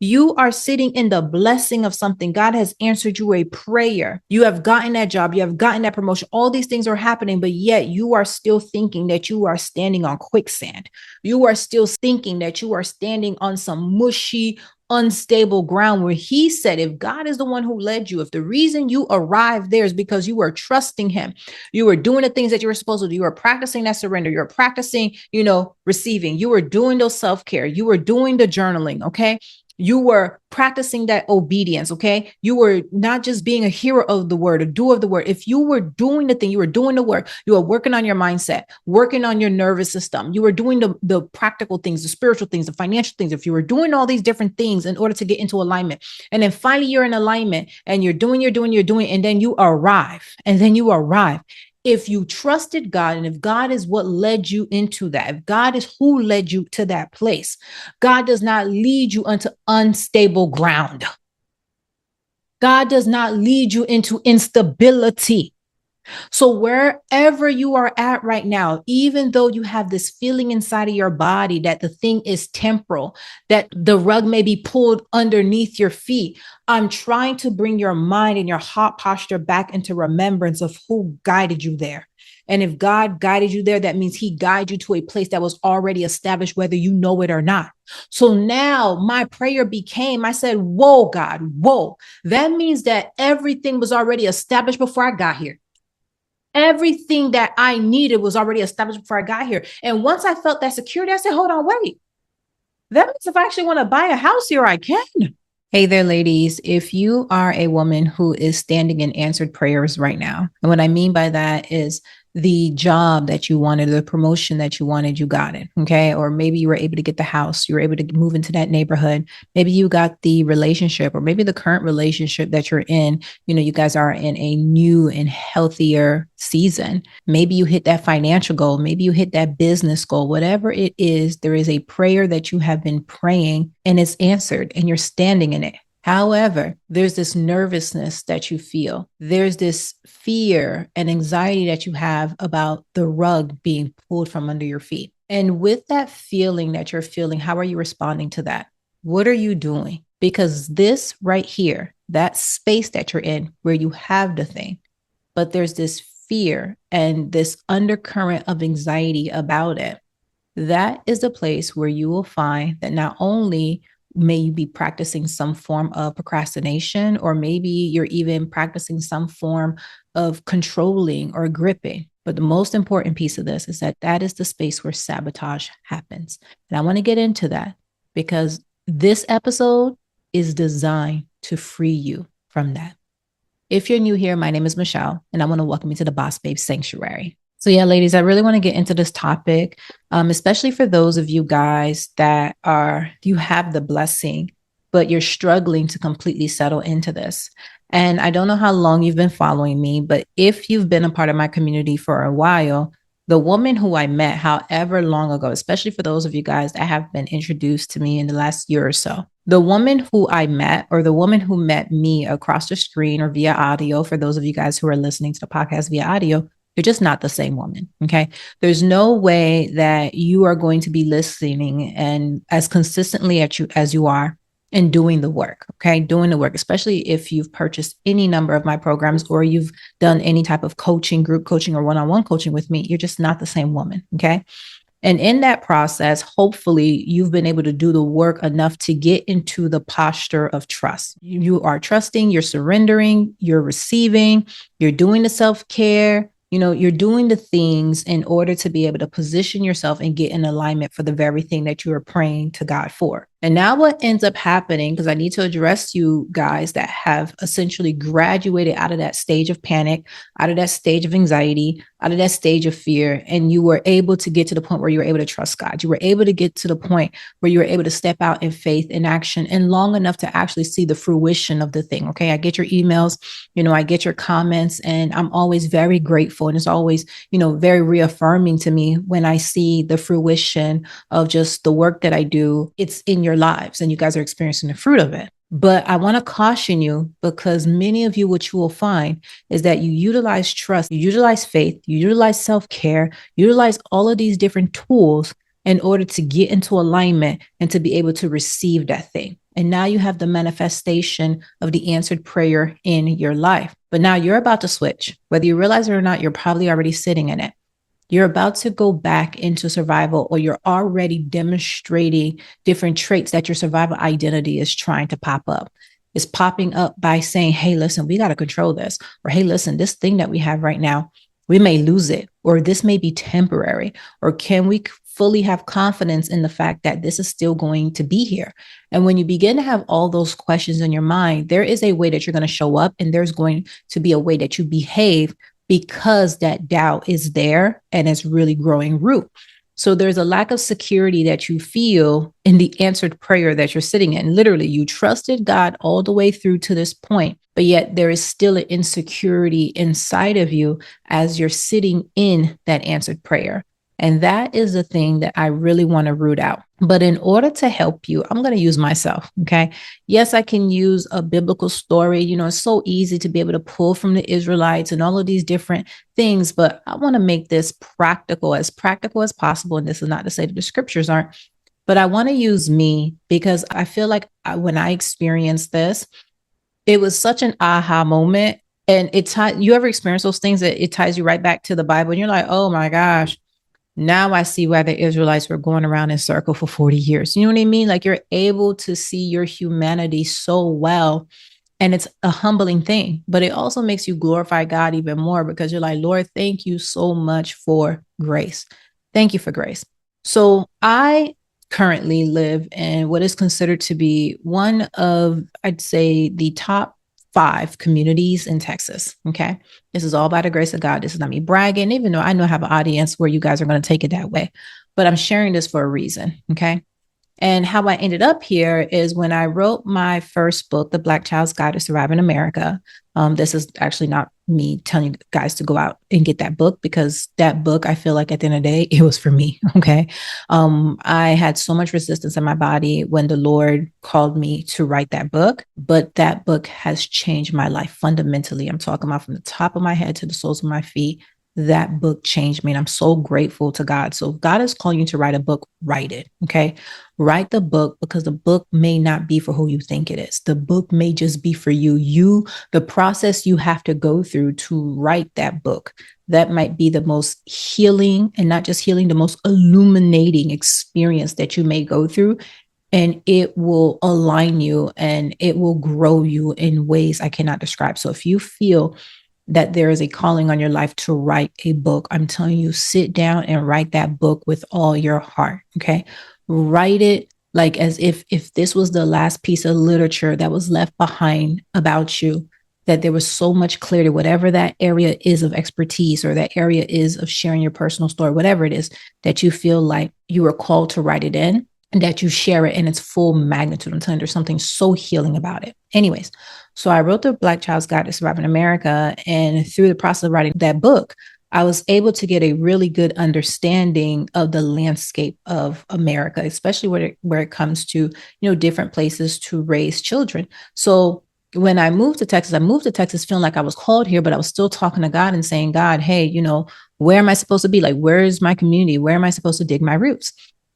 You are sitting in the blessing of something. God has answered you a prayer. You have gotten that job. You have gotten that promotion. All these things are happening, but yet you are still thinking that you are standing on quicksand. You are still thinking that you are standing on some mushy, unstable ground where he said, if God is the one who led you, if the reason you arrived there is because you were trusting him, you were doing the things that you were supposed to do, you were practicing that surrender, you were practicing, receiving, you were doing those self-care, you were doing the journaling, okay? You were practicing that obedience, okay? You were not just being a hearer of the word, a doer of the word. If you were doing the thing, you were doing the work, you were working on your mindset, working on your nervous system, you were doing the practical things, the spiritual things, the financial things. If you were doing all these different things in order to get into alignment, and then finally you're in alignment and you're doing, and then you arrive. If you trusted God, and if God is what led you into that, if God is who led you to that place, God does not lead you onto unstable ground. God does not lead you into instability. So wherever you are at right now, even though you have this feeling inside of your body that the thing is temporal, that the rug may be pulled underneath your feet, I'm trying to bring your mind and your heart posture back into remembrance of who guided you there. And if God guided you there, that means he guided you to a place that was already established, whether you know it or not. So now my prayer became, I said, whoa, God, whoa. That means that everything was already established before I got here. Everything that I needed was already established before I got here. And once I felt that security, I said, hold on, wait. That means if I actually want to buy a house here, I can. Hey there, ladies. If you are a woman who is standing in answered prayers right now, and what I mean by that is the job that you wanted, the promotion that you wanted, you got it. Okay. Or maybe you were able to get the house, you were able to move into that neighborhood. Maybe you got the relationship, or maybe the current relationship that you're in, you guys are in a new and healthier season. Maybe you hit that financial goal. Maybe you hit that business goal. Whatever it is, there is a prayer that you have been praying and it's answered and you're standing in it. However, there's this nervousness that you feel. There's this fear and anxiety that you have about the rug being pulled from under your feet. And with that feeling that you're feeling, how are you responding to that? What are you doing? Because this right here, that space that you're in where you have the thing, but there's this fear and this undercurrent of anxiety about it, that is the place where you will find that not only may you be practicing some form of procrastination, or maybe you're even practicing some form of controlling or gripping. But the most important piece of this is that is the space where sabotage happens. And I want to get into that because this episode is designed to free you from that. If you're new here, my name is Michelle, and I want to welcome you to the Boss Babe Sanctuary. So yeah, ladies, I really want to get into this topic, especially for those of you guys that you have the blessing, but you're struggling to completely settle into this. And I don't know how long you've been following me, but if you've been a part of my community for a while, the woman who I met however long ago, especially for those of you guys that have been introduced to me in the last year or so, the woman who I met, or the woman who met me across the screen or via audio, for those of you guys who are listening to the podcast via audio, you're just not the same woman. Okay. There's no way that you are going to be listening and as consistently as you are and doing the work. Okay. Doing the work, especially if you've purchased any number of my programs or you've done any type of coaching, group coaching, or one-on-one coaching with me. You're just not the same woman. Okay. And in that process, hopefully you've been able to do the work enough to get into the posture of trust. You are trusting, you're surrendering, you're receiving, you're doing the self-care. You're doing the things in order to be able to position yourself and get in alignment for the very thing that you are praying to God for. And now what ends up happening, because I need to address you guys that have essentially graduated out of that stage of panic, out of that stage of anxiety, out of that stage of fear, and you were able to get to the point where you were able to trust God. You were able to get to the point where you were able to step out in faith, in action, and long enough to actually see the fruition of the thing. Okay. I get your emails, I get your comments, and I'm always very grateful. And it's always, very reaffirming to me when I see the fruition of just the work that I do. It's in your lives and you guys are experiencing the fruit of it. But I want to caution you, because many of you, what you will find is that you utilize trust, you utilize faith, you utilize self-care, utilize all of these different tools in order to get into alignment and to be able to receive that thing. And now you have the manifestation of the answered prayer in your life. But now you're about to switch. Whether you realize it or not, you're probably already sitting in it. You're about to go back into survival, or you're already demonstrating different traits that your survival identity is trying to pop up. It's popping up by saying, hey, listen, we got to control this. Or, hey, listen, this thing that we have right now, we may lose it, or this may be temporary. Or can we fully have confidence in the fact that this is still going to be here? And when you begin to have all those questions in your mind, there is a way that you're going to show up, and there's going to be a way that you behave, because that doubt is there and it's really growing root. So there's a lack of security that you feel in the answered prayer that you're sitting in. Literally, you trusted God all the way through to this point, but yet there is still an insecurity inside of you as you're sitting in that answered prayer. And that is the thing that I really want to root out. But in order to help you, I'm going to use myself. Okay. Yes, I can use a biblical story. You know, it's so easy to be able to pull from the Israelites and all of these different things, but I want to make this practical as possible. And this is not to say that the scriptures aren't, but I want to use me, because I feel like when I experienced this, it was such an aha moment. And you ever experience those things that it ties you right back to the Bible, and you're like, oh my gosh, now I see why the Israelites were going around in circle for 40 years. You know what I mean? Like, you're able to see your humanity so well. And it's a humbling thing, but it also makes you glorify God even more, because you're like, Lord, thank you so much for grace. Thank you for grace. So I currently live in what is considered to be one of, I'd say, the top 5 communities in Texas. Okay. This is all by the grace of God. This is not me bragging, even though I know I have an audience where you guys are going to take it that way, but I'm sharing this for a reason. Okay. And how I ended up here is when I wrote my first book, The Black Child's Guide to Survive in America. This is actually not me telling you guys to go out and get that book, because that book, I feel like at the end of the day, it was for me. Okay. I had so much resistance in my body when the Lord called me to write that book, but that book has changed my life fundamentally. I'm talking about from the top of my head to the soles of my feet. That book changed me, and I'm so grateful to God. So if God is calling you to write a book, write it. Okay. Write the book, because the book may not be for who you think it is. The book may just be for you, the process you have to go through to write that book. That might be the most healing, and not just healing, the most illuminating experience that you may go through. And it will align you and it will grow you in ways I cannot describe. So if you feel that there is a calling on your life to write a book, I'm telling you, sit down and write that book with all your heart. Okay. Write it like as if this was the last piece of literature that was left behind about you, that there was so much clarity, whatever that area is of expertise, or that area is of sharing your personal story, whatever it is, that you feel like you were called to write it in, and that you share it in its full magnitude. I'm telling you, there's something so healing about it. Anyways, so I wrote The Black Child's Guide to Survive in America. And through the process of writing that book, I was able to get a really good understanding of the landscape of America, especially where it comes to, different places to raise children. So when I moved to Texas feeling like I was called here, but I was still talking to God and saying, God, hey, where am I supposed to be? Like, where is my community? Where am I supposed to dig my roots?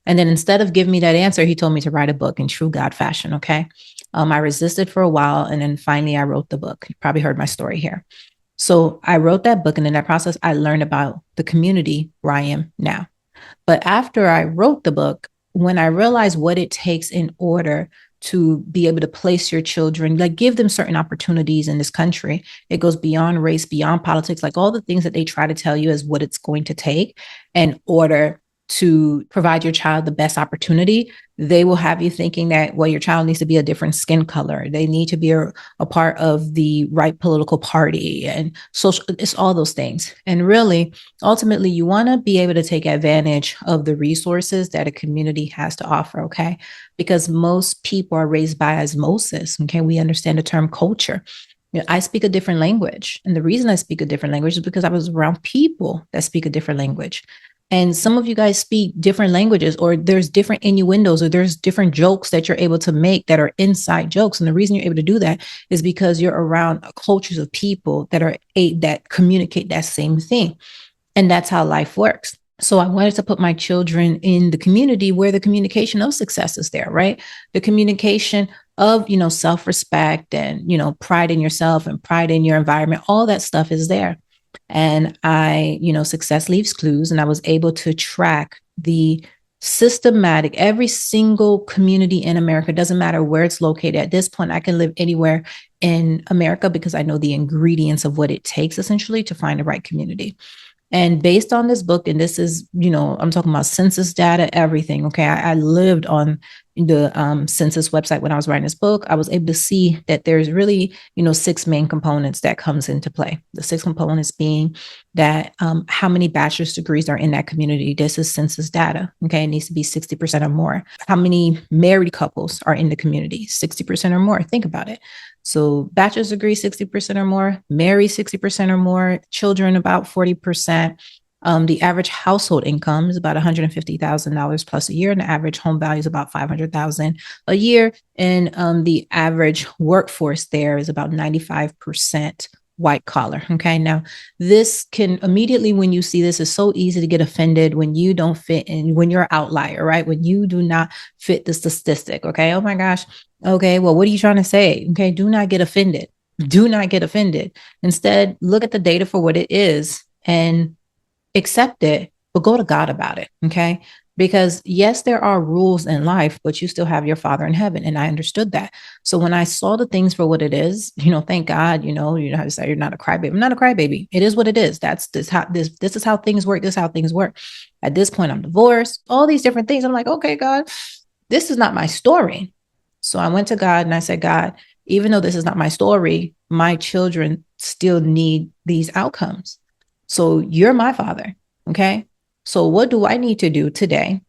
And then instead of giving me that answer, he told me to write a book in true God fashion. Okay. I resisted for a while. And then finally I wrote the book. You probably heard my story here. So I wrote that book. And in that process, I learned about the community where I am now. But after I wrote the book, when I realized what it takes in order to be able to place your children, like give them certain opportunities in this country, it goes beyond race, beyond politics, like all the things that they try to tell you is what it's going to take in order to provide your child the best opportunity. They will have you thinking that, well, your child needs to be a different skin color. They need to be a part of the right political party and social. It's all those things. And really, ultimately, you want to be able to take advantage of the resources that a community has to offer. Okay. Because most people are raised by osmosis. Okay. We understand the term culture. I speak a different language. And the reason I speak a different language is because I was around people that speak a different language. And some of you guys speak different languages, or there's different innuendos, or there's different jokes that you're able to make that are inside jokes. And the reason you're able to do that is because you're around cultures of people that communicate that same thing. And that's how life works. So I wanted to put my children in the community where the communication of success is there, right? The communication of, self-respect and, pride in yourself and pride in your environment. All that stuff is there. And I, success leaves clues, and I was able to track the systematic, every single community in America, doesn't matter where it's located. At this point, I can live anywhere in America because I know the ingredients of what it takes essentially to find the right community. And based on this book, and this is, I'm talking about census data, everything. Okay. I lived on the census website when I was writing this book. I was able to see that there's really, 6 main components that comes into play. The 6 components being that how many bachelor's degrees are in that community. This is census data. Okay. It needs to be 60% or more. How many married couples are in the community? 60% or more. Think about it. So bachelor's degree, 60% or more, married 60% or more, children about 40%. The average household income is about $150,000 plus a year, and the average home value is about $500,000 a year. And the average workforce there is about 95% white collar. Okay. Now, this can immediately, when you see this, is so easy to get offended when you don't fit in, when you're an outlier, right? When you do not fit the statistic. Okay. Oh my gosh. Okay. Well, what are you trying to say? Okay. Do not get offended. Do not get offended. Instead, look at the data for what it is and accept it, but go to God about it. Okay. Because yes, there are rules in life, but you still have your Father in heaven. And I understood that. So when I saw the things for what it is, thank God, you know how to say you're not a crybaby. I'm not a crybaby. It is what it is. This is how things work. This is how things work. At this point, I'm divorced, all these different things. I'm like, okay, God, this is not my story. So I went to God and I said, God, even though this is not my story, my children still need these outcomes. So you're my Father. Okay. So what do I need to do today?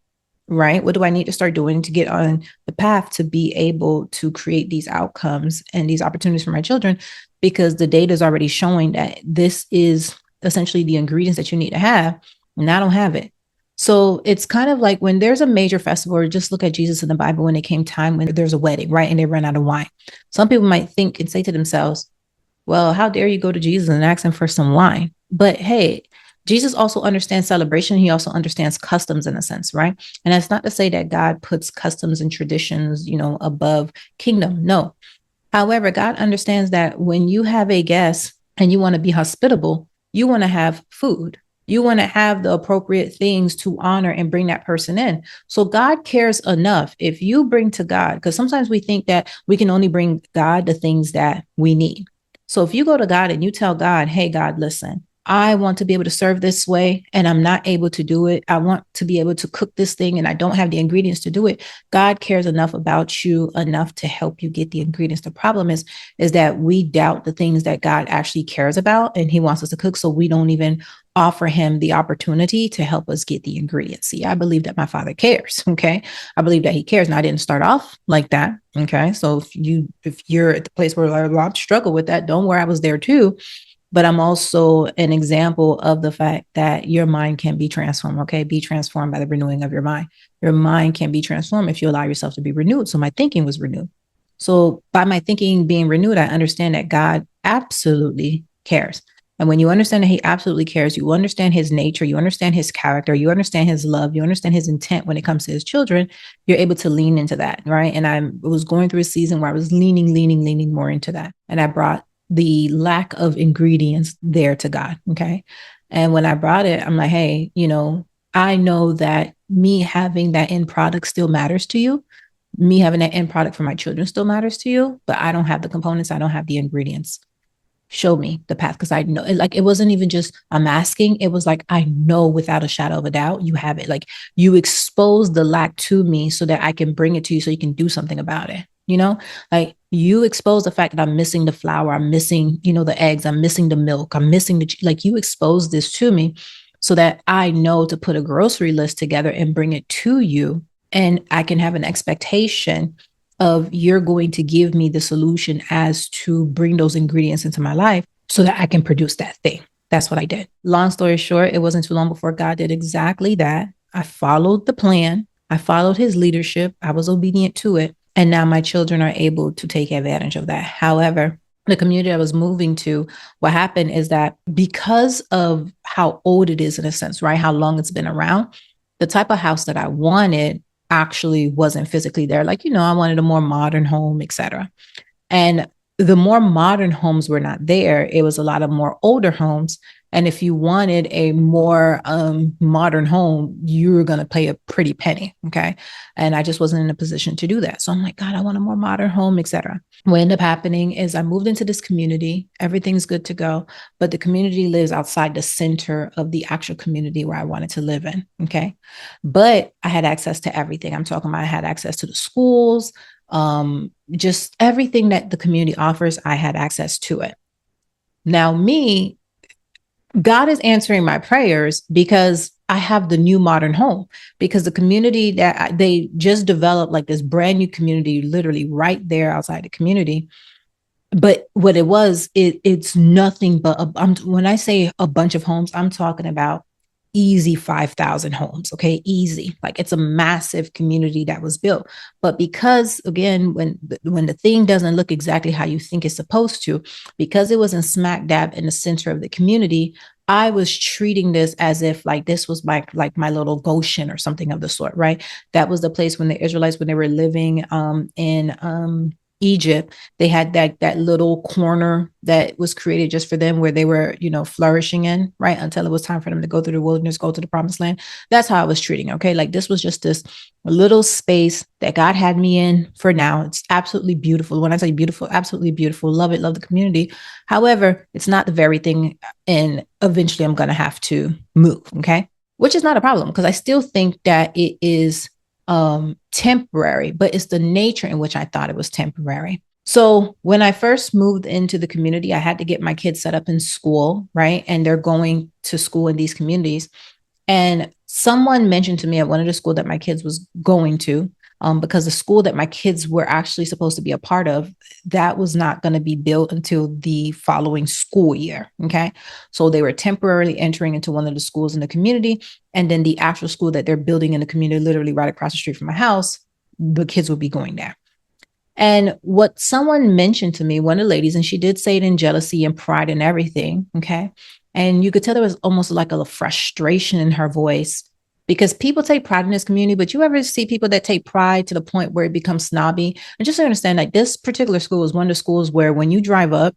Right? What do I need to start doing to get on the path to be able to create these outcomes and these opportunities for my children? Because the data is already showing that this is essentially the ingredients that you need to have, and I don't have it. So it's kind of like when there's a major festival, or just look at Jesus in the Bible when it came time when there's a wedding, right? And they run out of wine. Some people might think and say to themselves, well, how dare you go to Jesus and ask him for some wine? But hey, Jesus also understands celebration. He also understands customs in a sense, right? And that's not to say that God puts customs and traditions, above kingdom. No. However, God understands that when you have a guest and you want to be hospitable, you want to have food. You want to have the appropriate things to honor and bring that person in. So God cares enough if you bring to God, because sometimes we think that we can only bring God the things that we need. So if you go to God and you tell God, hey, God, listen, I want to be able to serve this way and I'm not able to do it. I want to be able to cook this thing and I don't have the ingredients to do it. God cares enough about you enough to help you get the ingredients. The problem is that we doubt the things that God actually cares about and he wants us to cook. So we don't even offer him the opportunity to help us get the ingredients. See, I believe that my Father cares. Okay. I believe that he cares. And I didn't start off like that. Okay. So if you're at the place where I struggle with that, don't worry. I was there too. But I'm also an example of the fact that your mind can be transformed. Okay. Be transformed by the renewing of your mind. Your mind can be transformed if you allow yourself to be renewed. So my thinking was renewed. So by my thinking being renewed, I understand that God absolutely cares. And when you understand that he absolutely cares, you understand his nature, you understand his character, you understand his love, you understand his intent when it comes to his children, you're able to lean into that. Right. And I was going through a season where I was leaning more into that. And I brought the lack of ingredients there to God. Okay. And when I brought it, I'm like, hey, I know that me having that end product still matters to you. Me having that end product for my children still matters to you, but I don't have the components. I don't have the ingredients. Show me the path. Cause I know it wasn't even just I'm asking. It was like, I know without a shadow of a doubt, you have it. Like you expose the lack to me so that I can bring it to you so you can do something about it. Like you expose the fact that I'm missing the flour, I'm missing, the eggs, I'm missing the milk, I'm missing like you expose this to me so that I know to put a grocery list together and bring it to you. And I can have an expectation of you're going to give me the solution as to bring those ingredients into my life so that I can produce that thing. That's what I did. Long story short, it wasn't too long before God did exactly that. I followed the plan. I followed his leadership. I was obedient to it. And now my children are able to take advantage of that. However, the community I was moving to, what happened is that because of how old it is in a sense, right? How long it's been around, the type of house that I wanted actually wasn't physically there. Like, I wanted a more modern home, etc. And the more modern homes were not there. It was a lot of more older homes. And if you wanted a more modern home, you were going to pay a pretty penny. Okay. And I just wasn't in a position to do that. So I'm like, God, I want a more modern home, etc. What ended up happening is I moved into this community. Everything's good to go. But the community lives outside the center of the actual community where I wanted to live in. Okay. But I had access to everything. I'm talking about I had access to the schools, just everything that the community offers, I had access to it. Now, God is answering my prayers because I have the new modern home, because the community that they just developed, like this brand new community, literally right there outside the community. But what it was, it's nothing but when I say a bunch of homes, I'm talking about easy 5,000 homes. Okay, easy. Like it's a massive community that was built. But because again, when the thing doesn't look exactly how you think it's supposed to, because it was in smack dab in the center of the community, I was treating this as if like this was my little Goshen or something of the sort, right? That was the place when the Israelites, when they were living in Egypt, they had that little corner that was created just for them where they were, flourishing in, right? Until it was time for them to go through the wilderness, go to the promised land. That's how I was treating. Okay. Like this was just this little space that God had me in for now. It's absolutely beautiful. When I say beautiful, absolutely beautiful. Love it. Love the community. However, it's not the very thing. And eventually I'm going to have to move. Okay. Which is not a problem because I still think that it is temporary, but it's the nature in which I thought it was temporary. So when I first moved into the community, I had to get my kids set up in school, right? And they're going to school in these communities. And someone mentioned to me at one of the school that my kids was going to, because the school that my kids were actually supposed to be a part of, that was not going to be built until the following school year. Okay. So they were temporarily entering into one of the schools in the community. And then the actual school that they're building in the community, literally right across the street from my house, the kids will be going there. And what someone mentioned to me, one of the ladies, and she did say it in jealousy and pride and everything. Okay. And you could tell there was almost like a frustration in her voice because people take pride in this community, but you ever see people that take pride to the point where it becomes snobby? And just to understand, like this particular school is one of the schools where when you drive up,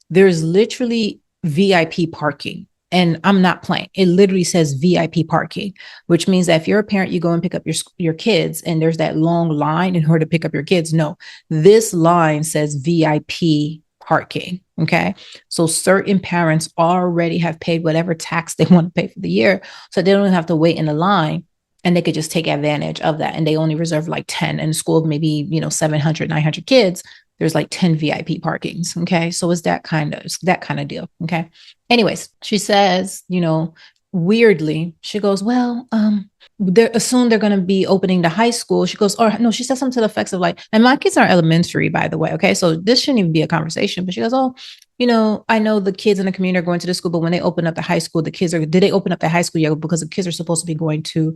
there's literally VIP parking. And I'm not playing. It literally says VIP parking, which means that if you're a parent, you go and pick up your kids and there's that long line in order to pick up your kids. No, this line says VIP parking. Okay. So certain parents already have paid whatever tax they want to pay for the year. So they don't have to wait in the line and they could just take advantage of that. And they only reserve like 10 in school of maybe, 700, 900 kids. There's like 10 VIP parkings. Okay. So it's that kind of deal. Okay. Anyways, she says, weirdly, she goes, well, soon they're going to be opening the high school. She goes, or no, she said something to the effects of like, and my kids are elementary, by the way. Okay. So this shouldn't even be a conversation, but she goes, oh, I know the kids in the community are going to the school, but when they open up the high school, did they open up the high school yet? Because the kids are supposed to be going to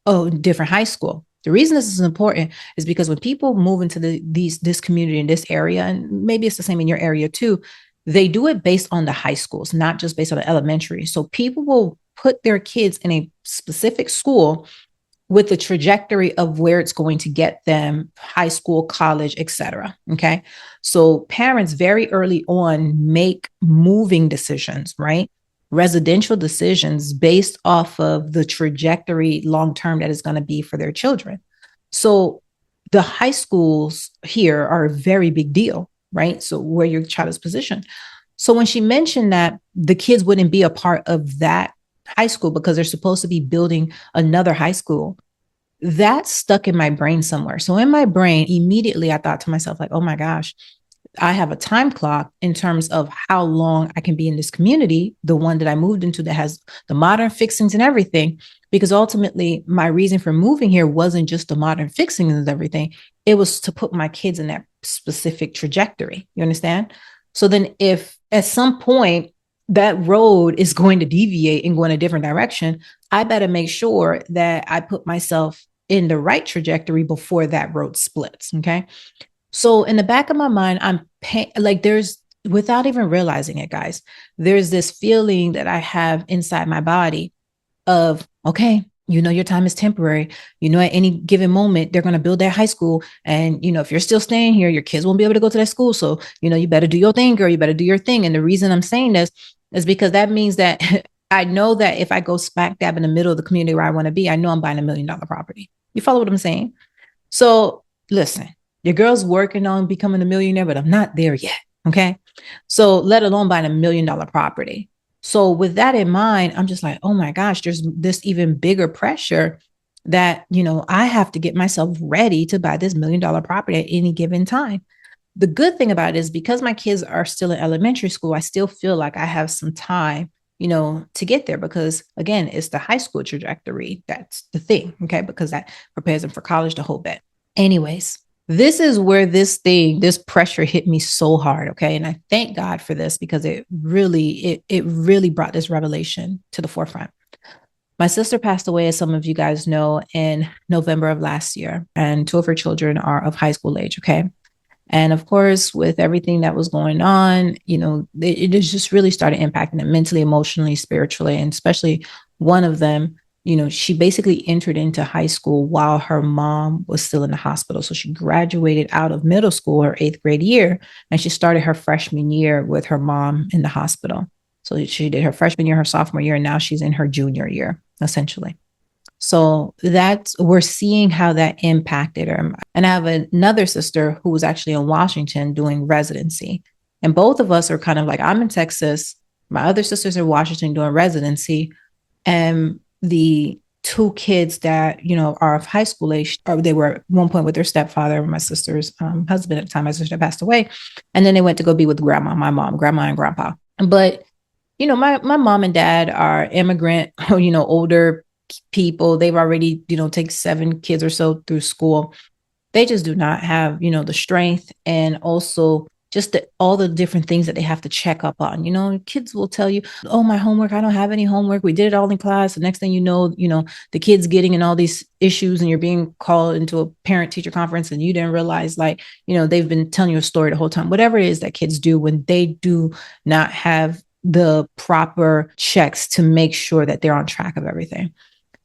a different high school. The reason this is important is because when people move into this community in this area, and maybe it's the same in your area too, they do it based on the high schools, not just based on the elementary. So people will put their kids in a specific school with the trajectory of where it's going to get them, high school, college, etc. Okay. So parents very early on make moving decisions, right? Residential decisions based off of the trajectory long term that is going to be for their children. So the high schools here are a very big deal, right? So where your child is positioned. So when she mentioned that the kids wouldn't be a part of that high school because they're supposed to be building another high school, that stuck in my brain somewhere. So in my brain, immediately I thought to myself, like, oh my gosh, I have a time clock in terms of how long I can be in this community, the one that I moved into that has the modern fixings and everything, because ultimately my reason for moving here wasn't just the modern fixings and everything. It was to put my kids in that specific trajectory. You understand? So then if at some point that road is going to deviate and go in a different direction, I better make sure that I put myself in the right trajectory before that road splits. Okay. So in the back of my mind, there's, without even realizing it, guys, there's this feeling that I have inside my body of, okay, You know, your time is temporary. You know, at any given moment, they're going to build that high school. And, you know, if you're still staying here, your kids won't be able to go to that school. So, you know, you better do your thing, girl. You better do your thing. And the reason I'm saying this is because that means that I know that if I go smack dab in the middle of the community where I want to be, I know I'm buying $1 million property. You follow what I'm saying? So listen, your girl's working on becoming a millionaire, but I'm not there yet. Okay. So let alone buying $1 million property. So with that in mind, I'm just like, oh my gosh, there's this even bigger pressure that, you know, I have to get myself ready to buy this $1 million property at any given time. The good thing about it is because my kids are still in elementary school, I still feel like I have some time, you know, to get there because again, it's the high school trajectory. That's the thing. Okay. Because that prepares them for college the whole bit. Anyways, this is where this pressure hit me so hard. Okay. And I thank God for this because it really brought this revelation to the forefront. My sister passed away, as some of you guys know, in November of last year, and two of her children are of high school age. Okay. And of course, with everything that was going on, you know, it just really started impacting them mentally, emotionally, spiritually, and especially one of them, you know, she basically entered into high school while her mom was still in the hospital. So she graduated out of middle school, her 8th grade year, and she started her freshman year with her mom in the hospital. So she did her freshman year, her sophomore year, and now she's in her junior year, essentially. So that's, we're seeing how that impacted her. And I have another sister who was actually in Washington doing residency. And both of us are kind of like, I'm in Texas. My other sisters are in Washington doing residency. And the two kids that, you know, are of high school age, or they were at one point with their stepfather, my sister's husband at the time. My sister passed away. And then they went to go be with grandma, my mom, grandma and grandpa. But, you know, my mom and dad are immigrant, you know, older people. They've already, you know, take 7 kids or so through school. They just do not have, you know, the strength and also just all the different things that they have to check up on. You know, kids will tell you, oh, my homework, I don't have any homework. We did it all in class. The next thing you know, the kid's getting in all these issues and you're being called into a parent teacher conference and you didn't realize, like, you know, they've been telling you a story the whole time. Whatever it is that kids do when they do not have the proper checks to make sure that they're on track of everything.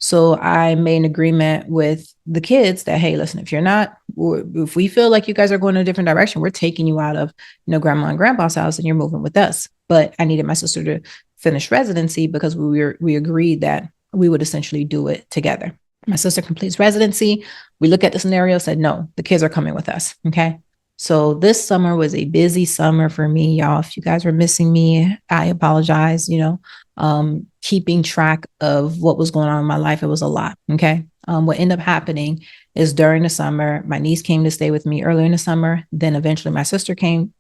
So I made an agreement with the kids that, hey, listen, if we feel like you guys are going in a different direction, we're taking you out of, you know, grandma and grandpa's house and you're moving with us. But I needed my sister to finish residency because we agreed that we would essentially do it together. My sister completes residency. We look at the scenario, said, no, the kids are coming with us. Okay. So this summer was a busy summer for me, y'all. If you guys were missing me, I apologize. You know, keeping track of what was going on in my life, it was a lot. Okay. What ended up happening is during the summer, my niece came to stay with me earlier in the summer. Then eventually my sister came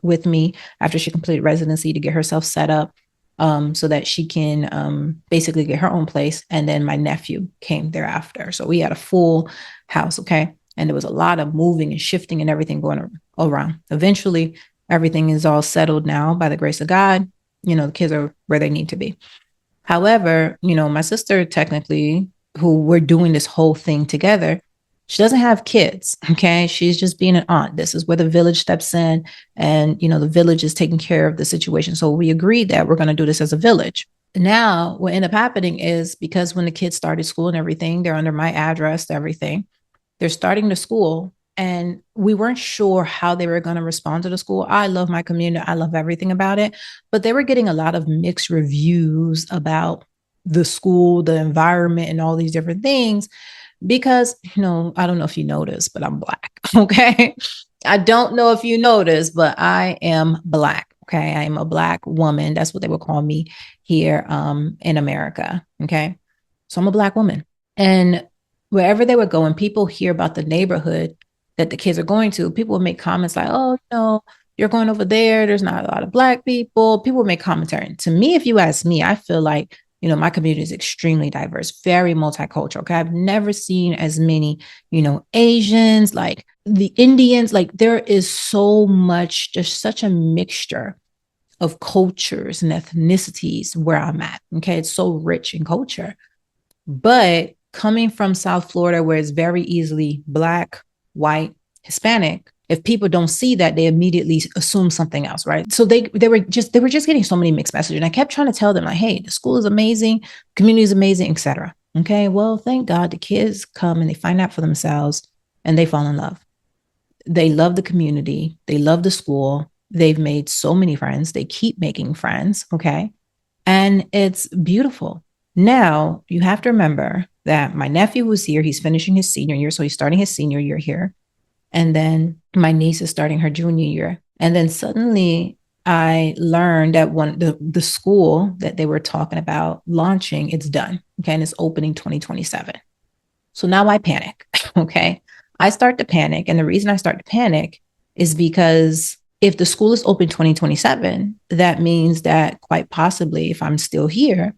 with me after she completed residency to get herself set up so that she can basically get her own place. And then my nephew came thereafter. So we had a full house. Okay. And there was a lot of moving and shifting and everything going around. Eventually, everything is all settled now by the grace of God. You know, the kids are where they need to be. However, you know, my sister technically, who we're doing this whole thing together, she doesn't have kids. Okay. She's just being an aunt. This is where the village steps in and, you know, the village is taking care of the situation. So we agreed that we're going to do this as a village. Now, what ended up happening is because when the kids started school and everything, they're under my address, everything. They're starting the school and we weren't sure how they were going to respond to the school. I love my community. I love everything about it, but they were getting a lot of mixed reviews about the school, the environment, and all these different things because, you know, I don't know if you noticed, but I'm Black. Okay. I don't know if you noticed, but I am Black. Okay. I am a Black woman. That's what they would call me here in America. Okay. So I'm a Black woman. And wherever they would go and people hear about the neighborhood that the kids are going to, people would make comments like, oh, no, you're going over there. There's not a lot of Black people. People would make commentary. And to me, if you ask me, I feel like, you know, my community is extremely diverse, very multicultural. Okay. I've never seen as many, you know, Asians, like the Indians, like there is so much, just such a mixture of cultures and ethnicities where I'm at. Okay. It's so rich in culture. But coming from South Florida, where it's very easily Black, white, Hispanic, if people don't see that, they immediately assume something else, right? So they were just getting so many mixed messages. And I kept trying to tell them, like, hey, the school is amazing, community is amazing, etc. Okay, well, thank God the kids come and they find out for themselves and they fall in love. They love the community, they love the school. They've made so many friends, they keep making friends. Okay. And it's beautiful. Now, you have to remember that my nephew was here. He's finishing his senior year. So he's starting his senior year here. And then my niece is starting her junior year. And then suddenly I learned that the school that they were talking about launching, it's done. Okay. And it's opening 2027. So now I panic. Okay. I start to panic. And the reason I start to panic is because if the school is open 2027, that means that quite possibly, if I'm still here,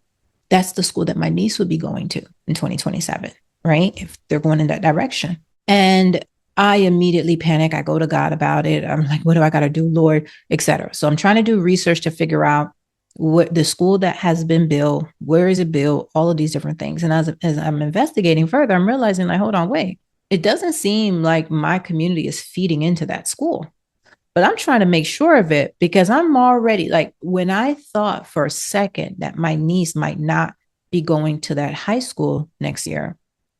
that's the school that my niece would be going to in 2027, right? If they're going in that direction. And I immediately panic. I go to God about it. I'm like, what do I got to do, Lord, etc. So I'm trying to do research to figure out what the school that has been built, where is it built, all of these different things. And as I'm investigating further, I'm realizing like, hold on, wait, it doesn't seem like my community is feeding into that school. But I'm trying to make sure of it because I'm already like, when I thought for a second that my niece might not be going to that high school next year,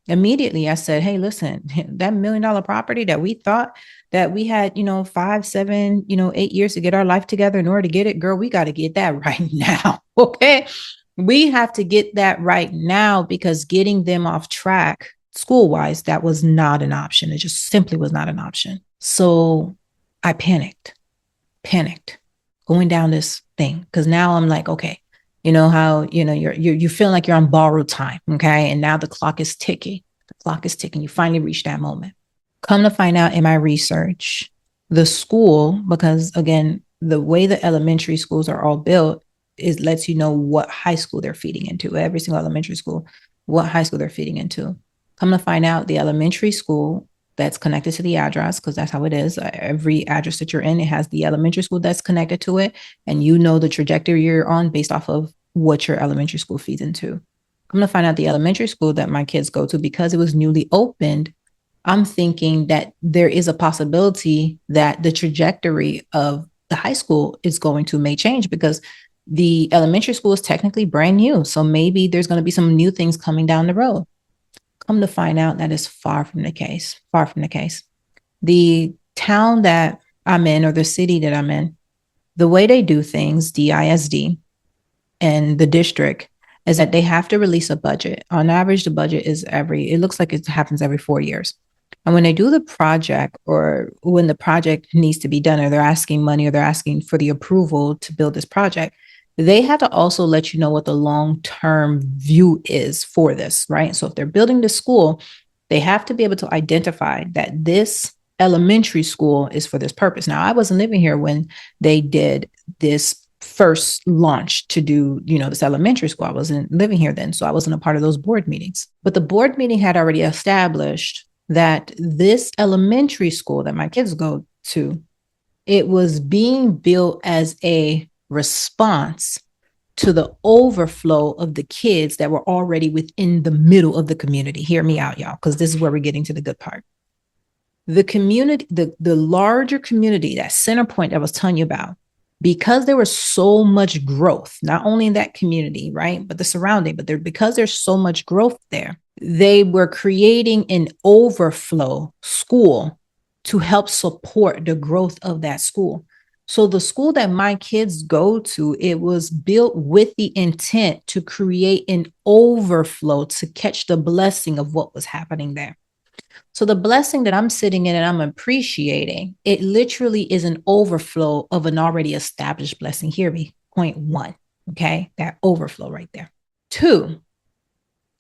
immediately I said, hey, listen, that $1 million property that we thought that we had, 5, 7, 8 years to get our life together in order to get it, girl, we got to get that right now. Okay. We have to get that right now because getting them off track school wise, that was not an option. It just simply was not an option. So I panicked going down this thing. Cause now I'm like, okay, you know how, you feel like you're on borrowed time. Okay. And now the clock is ticking. You finally reach that moment. Come to find out in my research, the school, because again, the way the elementary schools are all built is lets you know what high school they're feeding into. Every single elementary school, what high school they're feeding into. Come to find out the elementary school that's connected to the address, because that's how it is. Every address that you're in, it has the elementary school that's connected to it. And you know the trajectory you're on based off of what your elementary school feeds into. I'm going to find out the elementary school that my kids go to, because it was newly opened, I'm thinking that there is a possibility that the trajectory of the high school is going to may change because the elementary school is technically brand new. So maybe there's going to be some new things coming down the road. Come to find out that is far from the case. The town that I'm in, or the city that I'm in, the way they do things, DISD, and the district, is that they have to release a budget. On average, the budget is it looks like it happens every 4 years. And when they do the project, or when the project needs to be done, or they're asking money, or they're asking for the approval to build this project, they have to also let you know what the long-term view is for this, right? So if they're building the school, they have to be able to identify that this elementary school is for this purpose. Now, I wasn't living here when they did this first launch to do, this elementary school. I wasn't living here then, so I wasn't a part of those board meetings. But the board meeting had already established that this elementary school that my kids go to, it was being built as a response to the overflow of the kids that were already within the middle of the community. Hear me out, y'all, because this is where we're getting to the good part. The community, the larger community, that center point I was telling you about, because there was so much growth, not only in that community, right, but the surrounding, because there's so much growth there, they were creating an overflow school to help support the growth of that school. So the school that my kids go to, it was built with the intent to create an overflow to catch the blessing of what was happening there. So the blessing that I'm sitting in and I'm appreciating, it literally is an overflow of an already established blessing. Hear me. Point 1. Okay. That overflow right there. 2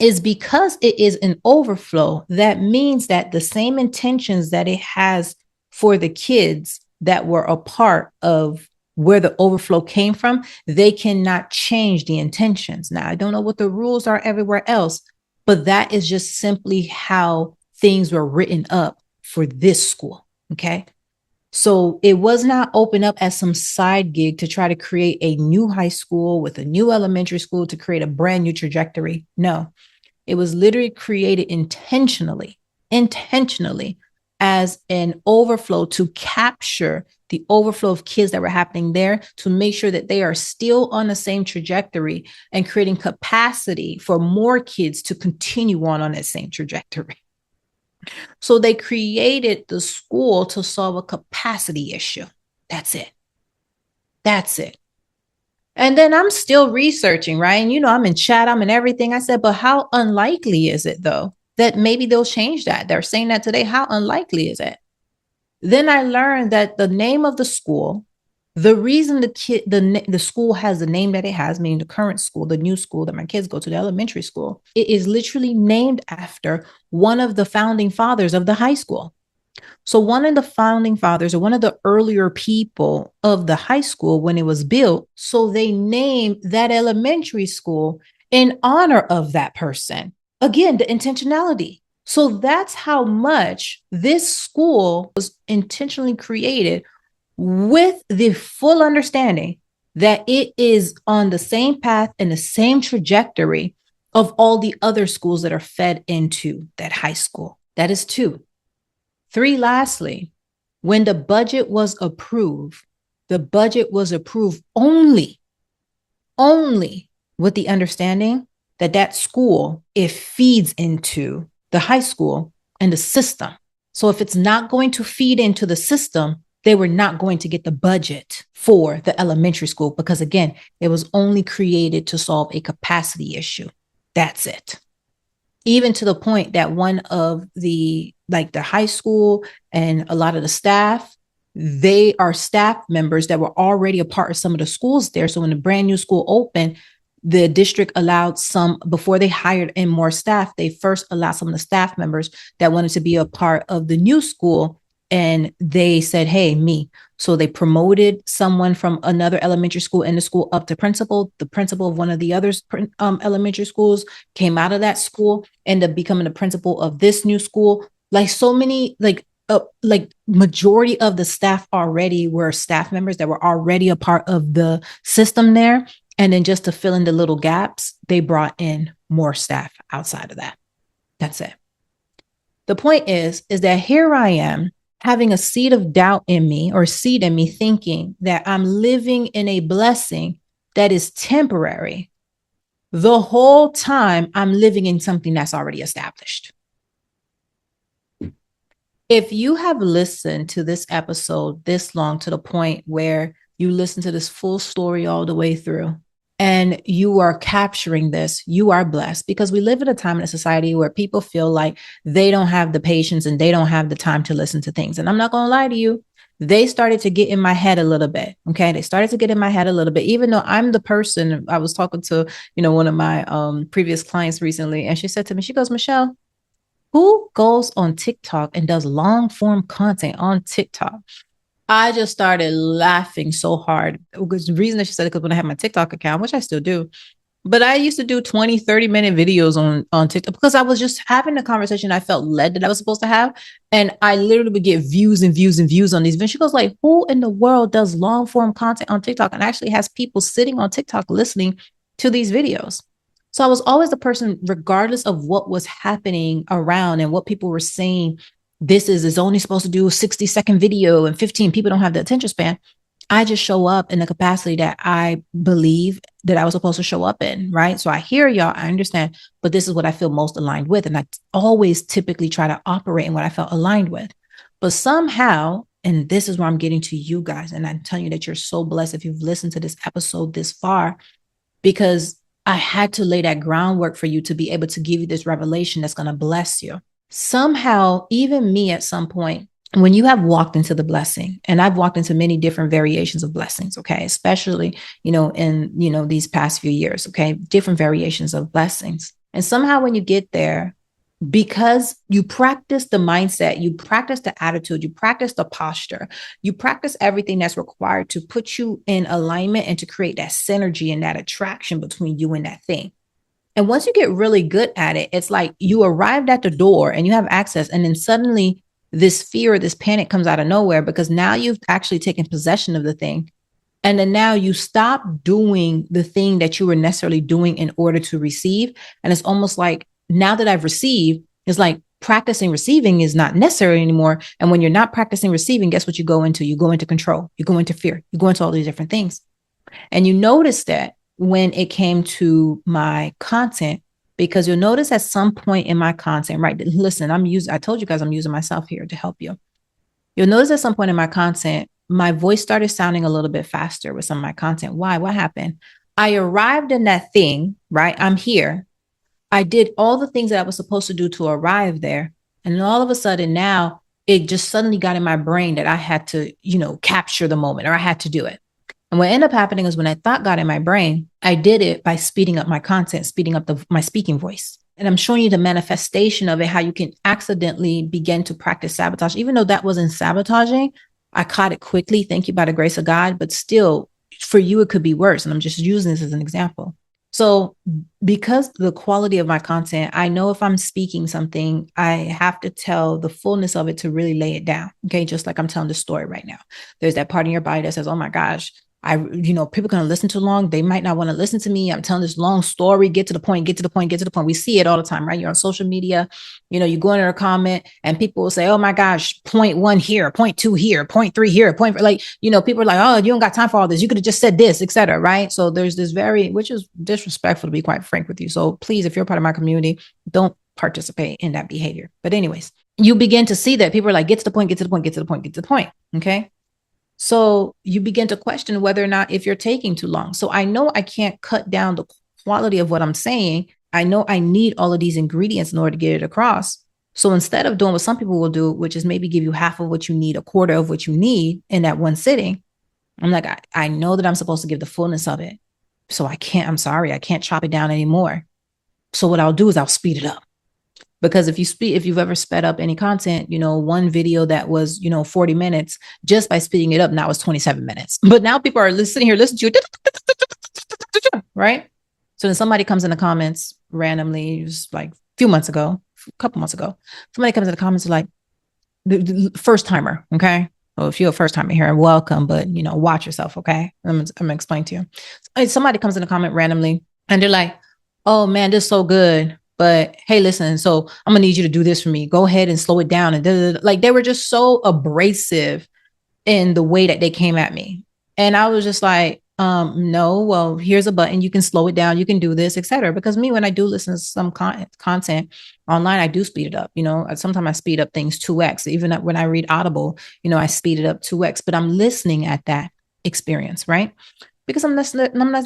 is because it is an overflow. That means that the same intentions that it has for the kids that were a part of where the overflow came from, they cannot change the intentions. Now, I don't know what the rules are everywhere else, but that is just simply how things were written up for this school. Okay. So it was not opened up as some side gig to try to create a new high school with a new elementary school to create a brand new trajectory. No, it was literally created intentionally as an overflow to capture the overflow of kids that were happening there, to make sure that they are still on the same trajectory and creating capacity for more kids to continue on that same trajectory. So they created the school to solve a capacity issue. That's it. That's it. And then I'm still researching, right? And I'm in chat, I'm in everything. I said, but how unlikely is it though that maybe they'll change that? They're saying that today. How unlikely is it? Then I learned that the name of the school, the reason the school has the name that it has, meaning the current school, the new school that my kids go to, the elementary school, it is literally named after one of the founding fathers of the high school. So one of the founding fathers, or one of the earlier people of the high school when it was built, so they named that elementary school in honor of that person. Again, the intentionality. So that's how much this school was intentionally created, with the full understanding that it is on the same path and the same trajectory of all the other schools that are fed into that high school. That is 2. 3, lastly, when the budget was approved only with the understanding that that school, it feeds into the high school and the system. So if it's not going to feed into the system, they were not going to get the budget for the elementary school, because again, it was only created to solve a capacity issue. That's it. Even to the point that one of the high school and a lot of the staff, they are staff members that were already a part of some of the schools there. So when the brand new school opened, the district allowed some, before they hired in more staff, they first allowed some of the staff members that wanted to be a part of the new school. And they said, hey, me. So they promoted someone from another elementary school in the school up to principal. The principal of one of the other elementary schools came out of that school, ended up becoming the principal of this new school. Like so many, majority of the staff already were staff members that were already a part of the system there. And then just to fill in the little gaps, they brought in more staff outside of that. That's it. The point is that here I am, having a seed of doubt in me, or seed in me, thinking that I'm living in a blessing that is temporary. The whole time I'm living in something that's already established. If you have listened to this episode this long, to the point where you listen to this full story all the way through, and you are capturing this, you are blessed, because we live in a time in a society where people feel like they don't have the patience and they don't have the time to listen to things. And I'm not going to lie to you, they started to get in my head a little bit. Okay. They started to get in my head a little bit, even though I'm the person. I was talking to, one of my previous clients recently, and she said to me, she goes, Michelle, who goes on TikTok and does long form content on TikTok? I just started laughing so hard, because the reason that she said it, because when I had my TikTok account, which I still do, but I used to do 20, 30-minute videos on TikTok, because I was just having the conversation I felt led that I was supposed to have. And I literally would get views and views and views on these videos. She goes like, who in the world does long form content on TikTok and actually has people sitting on TikTok listening to these videos? So I was always the person, regardless of what was happening around and what people were saying, this is only supposed to do a 60-second video and 15 people don't have the attention span. I just show up in the capacity that I believe that I was supposed to show up in, right? So I hear y'all, I understand, but this is what I feel most aligned with. And I always typically try to operate in what I felt aligned with. But somehow, and this is where I'm getting to you guys, and I'm telling you that you're so blessed if you've listened to this episode this far, because I had to lay that groundwork for you to be able to give you this revelation that's going to bless you. Somehow, even me at some point, when you have walked into the blessing, and I've walked into many different variations of blessings, okay, especially, in, these past few years, okay, different variations of blessings. And somehow when you get there, because you practice the mindset, you practice the attitude, you practice the posture, you practice everything that's required to put you in alignment and to create that synergy and that attraction between you and that thing. And once you get really good at it, it's like you arrived at the door and you have access. And then suddenly this fear, this panic comes out of nowhere, because now you've actually taken possession of the thing. And then now you stop doing the thing that you were necessarily doing in order to receive. And it's almost like, now that I've received, it's like, practicing receiving is not necessary anymore. And when you're not practicing receiving, guess what you go into? You go into control, you go into fear, you go into all these different things. And you notice that when it came to my content, because you'll notice at some point in my content, right? Listen, I told you guys I'm using myself here to help you. You'll notice at some point in my content, my voice started sounding a little bit faster with some of my content. Why? What happened? I arrived in that thing, right? I'm here. I did all the things that I was supposed to do to arrive there. And then all of a sudden now it just suddenly got in my brain that I had to, capture the moment, or I had to do it. And what ended up happening is when I thought got in my brain, I did it by speeding up my content, speeding up my speaking voice. And I'm showing you the manifestation of it, how you can accidentally begin to practice sabotage. Even though that wasn't sabotaging, I caught it quickly. Thank you, by the grace of God. But still, for you, it could be worse. And I'm just using this as an example. So because the quality of my content, I know if I'm speaking something, I have to tell the fullness of it to really lay it down. Okay. Just like I'm telling the story right now. There's that part in your body that says, oh my gosh, people are going to listen too long. They might not want to listen to me. I'm telling this long story, get to the point. We see it all the time, right? You're on social media, you go into a comment and people will say, oh my gosh, point one here, point two here, point three here, people are like, oh, you don't got time for all this. You could have just said this, etc. Right? So there's this which is disrespectful, to be quite frank with you. So please, if you're part of my community, don't participate in that behavior. But anyways, you begin to see that people are like, get to the point. Okay. So you begin to question whether or not if you're taking too long. So I know I can't cut down the quality of what I'm saying. I know I need all of these ingredients in order to get it across. So instead of doing what some people will do, which is maybe give you half of what you need, a quarter of what you need in that one sitting, I'm like, I know that I'm supposed to give the fullness of it. So I can't chop it down anymore. So what I'll do is I'll speed it up. Because if you've ever sped up any content, one video that was, 40 minutes, just by speeding it up, now it's 27 minutes. But now people are sitting here listening to you, right? So then somebody comes in the comments randomly, just like a couple months ago, somebody comes in the comments like, the first timer, okay? Well, if you're a first timer here, welcome, but, watch yourself, okay? I'm going to explain to you. Somebody comes in the comment randomly, and they're like, oh man, this is so good. But hey, listen, so I'm gonna need you to do this for me. Go ahead and slow it down. And like they were just so abrasive in the way that they came at me. And I was just like, no, well, here's a button. You can slow it down. You can do this, etc. Because me, when I do listen to some content online, I do speed it up. Sometimes I speed up things 2x. Even when I read Audible, I speed it up 2x, but I'm listening at that experience, right? Because I'm not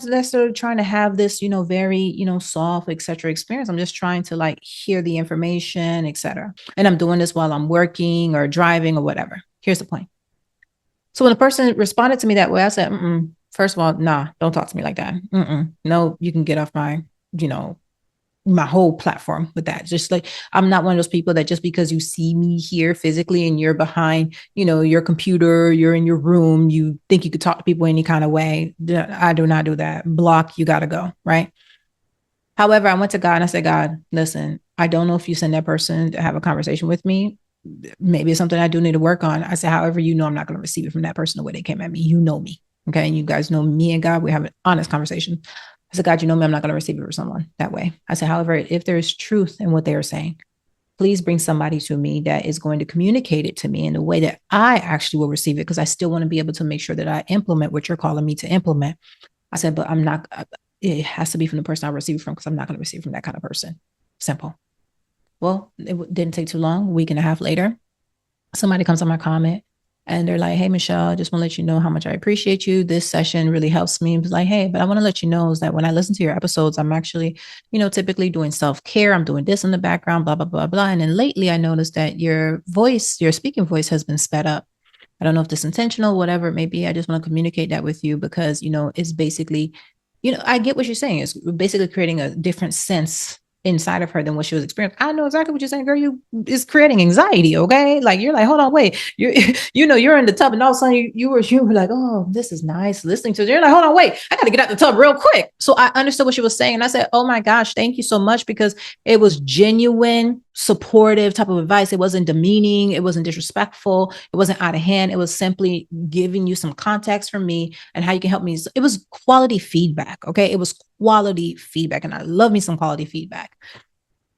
necessarily trying to have this, very, soft, etc. experience. I'm just trying to like hear the information, etc. And I'm doing this while I'm working or driving or whatever. Here's the point. So when the person responded to me that way, I said, first of all, nah, don't talk to me like that. No, you can get off my, my whole platform with that. Just like, I'm not one of those people that just because you see me here physically and you're behind, your computer, you're in your room, you think you could talk to people any kind of way. I do not do that. Block, you got to go. Right. However, I went to God and I said, God, listen, I don't know if you send that person to have a conversation with me. Maybe it's something I do need to work on. I said, however, I'm not going to receive it from that person the way they came at me. You know me. Okay. And you guys know me and God, we have an honest conversation. I said, God, me, I'm not going to receive it for someone that way. I said, however, if there is truth in what they are saying, please bring somebody to me that is going to communicate it to me in a way that I actually will receive it, because I still want to be able to make sure that I implement what you're calling me to implement. I said, but I'm not, it has to be from the person I receive it from, because I'm not going to receive it from that kind of person. Simple. Well, it didn't take too long. A week and a half later, somebody comes on my comment. And they're like, hey, Michelle, I just want to let you know how much I appreciate you. This session really helps me. It's like, hey, but I want to let you know is that when I listen to your episodes, I'm actually, typically doing self-care. I'm doing this in the background, blah, blah, blah, blah. And then lately I noticed that your speaking voice has been sped up. I don't know if this is intentional, whatever it may be. I just want to communicate that with you because, it's basically, I get what you're saying. It's basically creating a different sense inside of her than what she was experiencing. I know exactly what you're saying, girl. It's creating anxiety. Okay. Like you're like, hold on, wait, you're in the tub and all of a sudden you were like, oh, this is nice listening to it. You're like, hold on, wait, I got to get out the tub real quick. So I understood what she was saying. And I said, oh my gosh, thank you so much, because it was genuine, supportive type of advice. It wasn't demeaning. It wasn't disrespectful. It wasn't out of hand. It was simply giving you some context from me and how you can help me. It was quality feedback. Okay. It was quality feedback. And I love me some quality feedback.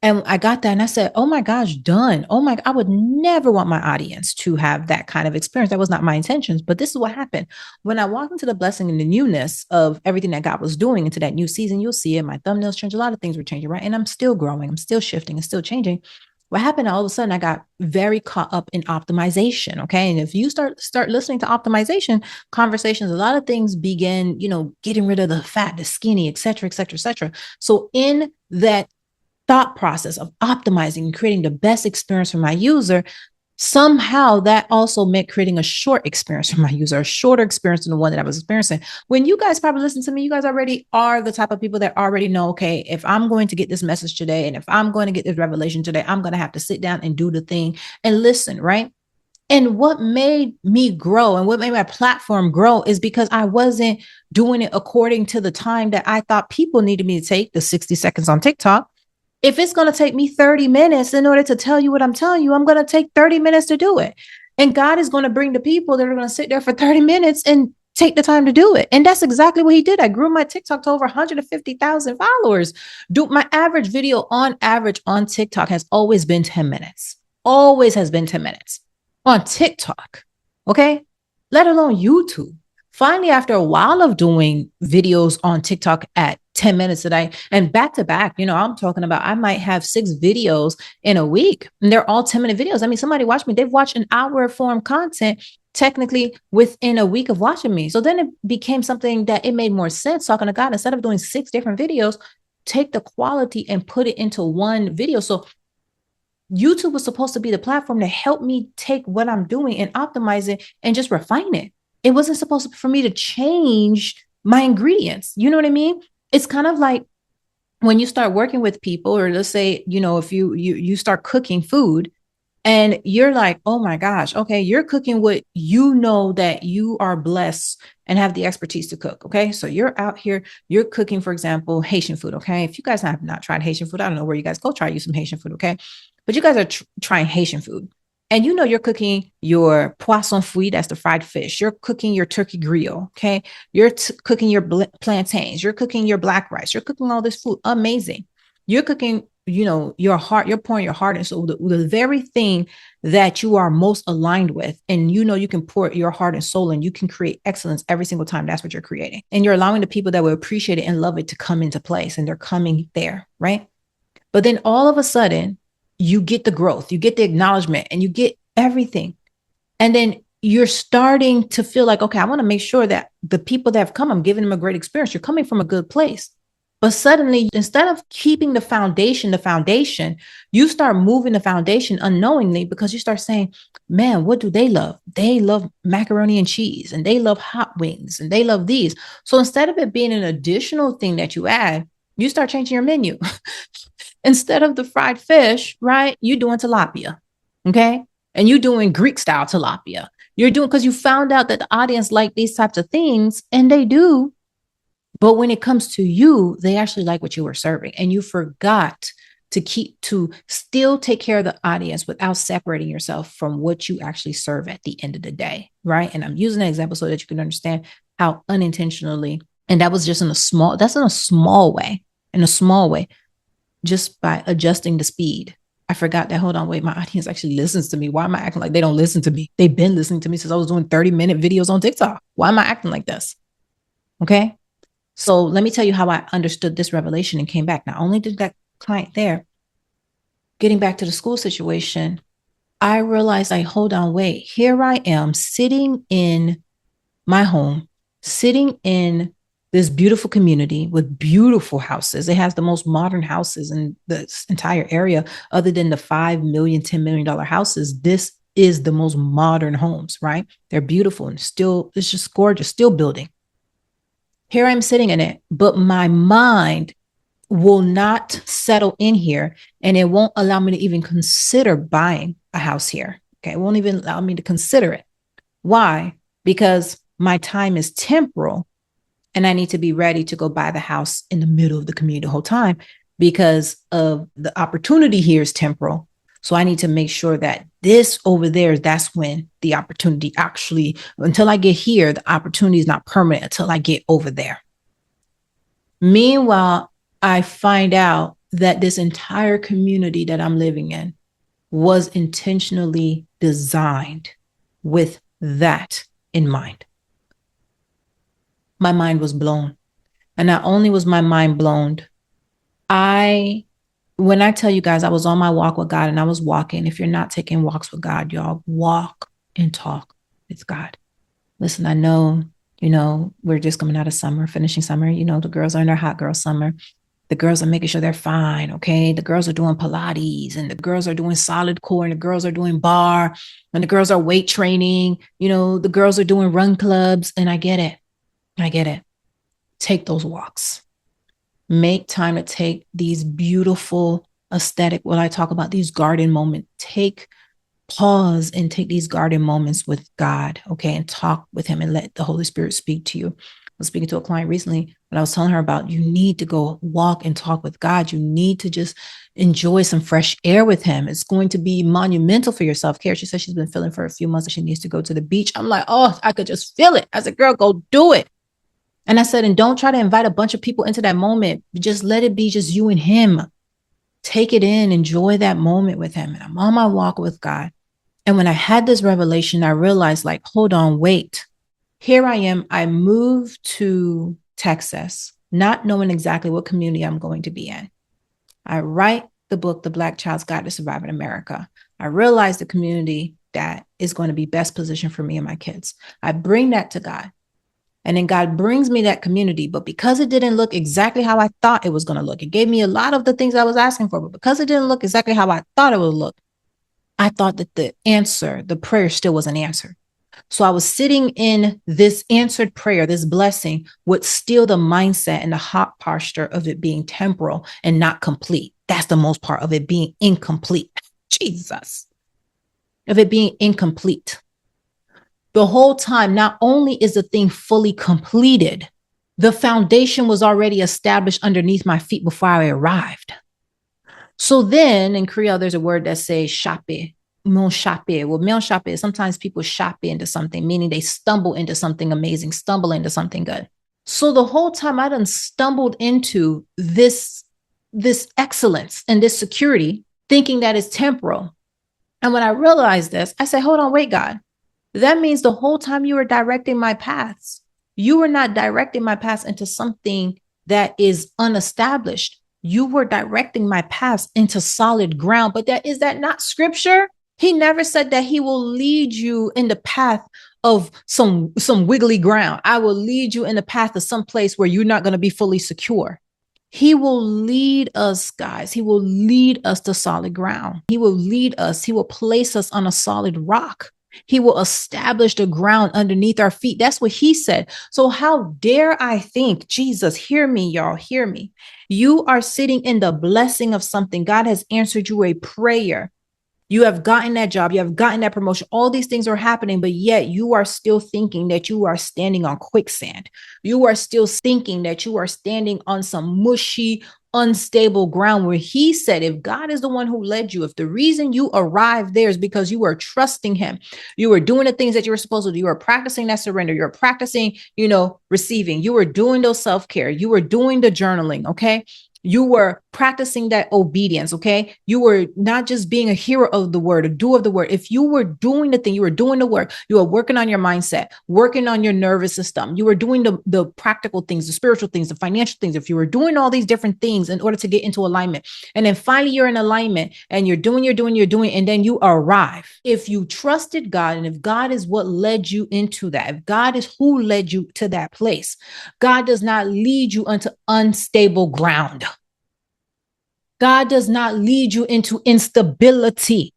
And I got that and I said, oh my gosh, done. Oh my, I would never want my audience to have that kind of experience. That was not my intentions. But this is what happened. When I walked into the blessing and the newness of everything that God was doing into that new season, you'll see it. My thumbnails changed. A lot of things were changing, right? And I'm still growing. I'm still shifting and still changing. What happened all of a sudden, I got very caught up in optimization. Okay. And if you start listening to optimization conversations, a lot of things begin, getting rid of the fat, the skinny, et cetera, et cetera, et cetera. So in that thought process of optimizing and creating the best experience for my user, somehow that also meant creating a short experience for my user, a shorter experience than the one that I was experiencing. When you guys probably listen to me, you guys already are the type of people that already know, okay, if I'm going to get this message today, and if I'm going to get this revelation today, I'm going to have to sit down and do the thing and listen, right? And what made me grow and what made my platform grow is because I wasn't doing it according to the time that I thought people needed me to take, the 60 seconds on TikTok. If it's going to take me 30 minutes in order to tell you what I'm telling you, I'm going to take 30 minutes to do it. And God is going to bring the people that are going to sit there for 30 minutes and take the time to do it. And that's exactly what he did. I grew my TikTok to over 150,000 followers. My average video on average on TikTok has always been 10 minutes. Always has been 10 minutes on TikTok. Okay. Let alone YouTube. Finally, after a while of doing videos on TikTok at 10 minutes a day and back to back, I'm talking about, I might have 6 videos in a week and they're all 10-minute videos. I mean, somebody watched me, they've watched an hour form content technically within a week of watching me. So then it became something that it made more sense talking to God, instead of doing 6 different videos, take the quality and put it into one video. So YouTube was supposed to be the platform to help me take what I'm doing and optimize it and just refine it. It wasn't supposed for me to change my ingredients. You know what I mean? It's kind of like when you start working with people, or let's say, if you start cooking food and you're like, oh my gosh, okay, you're cooking what you know that you are blessed and have the expertise to cook. Okay. So you're out here, you're cooking, for example, Haitian food. Okay. If you guys have not tried Haitian food, I don't know where you guys go try you some Haitian food. Okay. But you guys are trying Haitian food. And you're cooking your poisson frit, that's the fried fish. You're cooking your turkey griot, okay? You're cooking your plantains. You're cooking your black rice. You're cooking all this food. Amazing. You're cooking, your heart. You're pouring your heart. And so the very thing that you are most aligned with, and you can pour your heart and soul and you can create excellence every single time. That's what you're creating. And you're allowing the people that will appreciate it and love it to come into place. And they're coming there, right? But then all of a sudden, you get the growth, you get the acknowledgement, and you get everything. And then you're starting to feel like, okay, I want to make sure that the people that have come, I'm giving them a great experience. You're coming from a good place. But suddenly, instead of keeping the foundation, you start moving the foundation unknowingly, because you start saying, man, what do they love? They love macaroni and cheese, and they love hot wings, and they love these. So instead of it being an additional thing that you add, you start changing your menu. Instead of the fried fish, right? You're doing tilapia. Okay. And you're doing Greek style tilapia. You're doing, because you found out that the audience like these types of things, and they do. But when it comes to you, they actually like what you were serving, and you forgot to still take care of the audience without separating yourself from what you actually serve at the end of the day. Right. And I'm using an example so that you can understand how unintentionally, and that was just in a small way, just by adjusting the speed. I forgot that, hold on, wait, my audience actually listens to me. Why am I acting like they don't listen to me? They've been listening to me since I was doing 30-minute videos on TikTok. Why am I acting like this? Okay. So let me tell you how I understood this revelation and came back. Not only did that client there, getting back to the school situation, I realized, hold on, wait, here I am sitting in my home, sitting in this beautiful community with beautiful houses. It has the most modern houses in the entire area, other than the $5 million, $10 million houses. This is the most modern homes, right? They're beautiful and it's just gorgeous, still building. Here I'm sitting in it, but my mind will not settle in here, and it won't allow me to even consider buying a house here. Okay. It won't even allow me to consider it. Why? Because my time is temporal, and I need to be ready to go buy the house in the middle of the community the whole time, because of the opportunity here is temporal. So I need to make sure that this over there, that's when the opportunity actually, until I get here, the opportunity is not permanent until I get over there. Meanwhile, I find out that this entire community that I'm living in was intentionally designed with that in mind. My mind was blown. And not only was my mind blown, when I tell you guys, I was on my walk with God and I was walking. If you're not taking walks with God, y'all walk and talk with God. Listen, I know, we're just coming out of summer, finishing summer. The girls are in their hot girl summer. The girls are making sure they're fine. Okay. The girls are doing Pilates and the girls are doing solid core and the girls are doing bar and the girls are weight training. The girls are doing run clubs. And I get it. Take those walks. Make time to take these beautiful aesthetic, when I talk about these garden moments, pause and take these garden moments with God, okay, and talk with him and let the Holy Spirit speak to you. I was speaking to a client recently, and I was telling her about, you need to go walk and talk with God. You need to just enjoy some fresh air with him. It's going to be monumental for your self-care. She said she's been feeling for a few months that she needs to go to the beach. I'm like, oh, I could just feel it. I said, girl, go do it. And I said, and don't try to invite a bunch of people into that moment. Just let it be just you and him. Take it in, enjoy that moment with him. And I'm on my walk with God. And when I had this revelation, I realized, like, hold on, wait. Here I am. I moved to Texas, not knowing exactly what community I'm going to be in. I write the book, The Black Child's Guide to Survive in America. I realize the community that is going to be best positioned for me and my kids. I bring that to God. And then God brings me that community. But because it didn't look exactly how I thought it was going to look, it gave me a lot of the things I was asking for. But because it didn't look exactly how I thought it would look, I thought that the prayer still wasn't answered. So I was sitting in this answered prayer, this blessing, with still the mindset and the heart posture of it being temporal and not complete. That's the most part of it being incomplete. Jesus. Of it being incomplete. The whole time, not only is the thing fully completed, the foundation was already established underneath my feet before I arrived. So then in Creole, there's a word that says shape, mon shape. Well, mon shape, sometimes people shape into something, meaning they stumble into something amazing, stumble into something good. So the whole time I done stumbled into this excellence and this security, thinking that it's temporal. And when I realized this, I said, hold on, wait, God. That means the whole time you were directing my paths, you were not directing my paths into something that is unestablished. You were directing my paths into solid ground. But is that not scripture? He never said that he will lead you in the path of some wiggly ground. I will lead you in the path of some place where you're not going to be fully secure. He will lead us, guys. He will lead us to solid ground. He will lead us. He will place us on a solid rock. He will establish the ground underneath our feet. That's what he said. So how dare I think, Jesus, hear me, y'all, hear me. You are sitting in the blessing of something. God has answered you a prayer. You have gotten that job. You have gotten that promotion. All these things are happening, but yet you are still thinking that you are standing on quicksand. You are still thinking that you are standing on some mushy, unstable ground, where he said, if God is the one who led you, if the reason you arrived there is because you were trusting him, you were doing the things that you were supposed to do, you were practicing that surrender, you were practicing, receiving, you were doing those self-care, you were doing the journaling, okay? You were practicing that obedience, okay? You were not just being a hearer of the word, a doer of the word. If you were doing the thing, you were doing the work, you were working on your mindset, working on your nervous system, you were doing the practical things, the spiritual things, the financial things. If you were doing all these different things in order to get into alignment, and then finally you're in alignment and you're doing, and then you arrive. If you trusted God, and if God is what led you into that, if God is who led you to that place, God does not lead you onto unstable ground. God does not lead you into instability.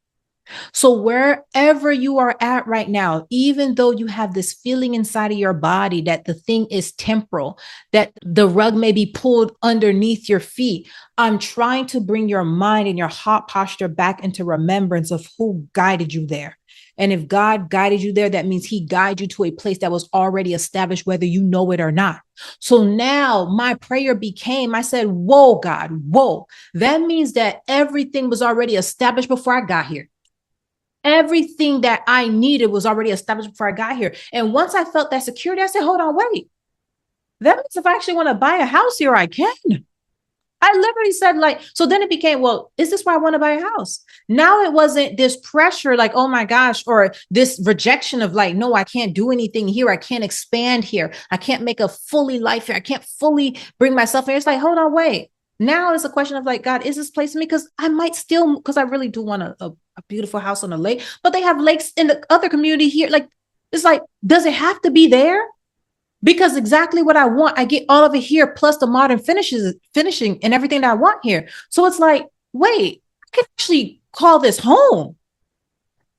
So wherever you are at right now, even though you have this feeling inside of your body that the thing is temporal, that the rug may be pulled underneath your feet, I'm trying to bring your mind and your heart posture back into remembrance of who guided you there. And if God guided you there, that means he guided you to a place that was already established, whether you know it or not. So now my prayer became, I said, whoa, God, whoa. That means that everything was already established before I got here. Everything that I needed was already established before I got here. And once I felt that security, I said, hold on, wait. That means if I actually want to buy a house here, I can. I literally said, like, so then it became, well, is this why I want to buy a house? Now it wasn't this pressure, like, oh my gosh, or this rejection of like, no, I can't do anything here. I can't expand here. I can't make a fully life here. I can't fully bring myself here. It's like, hold on, wait. Now it's a question of like, God, is this place for me? Because I might still, because I really do want a beautiful house on the lake, but they have lakes in the other community here. Like, it's like, does it have to be there? Because exactly what I want, I get all of it here, plus the modern finishing and everything that I want here. So it's like, wait, I can actually call this home.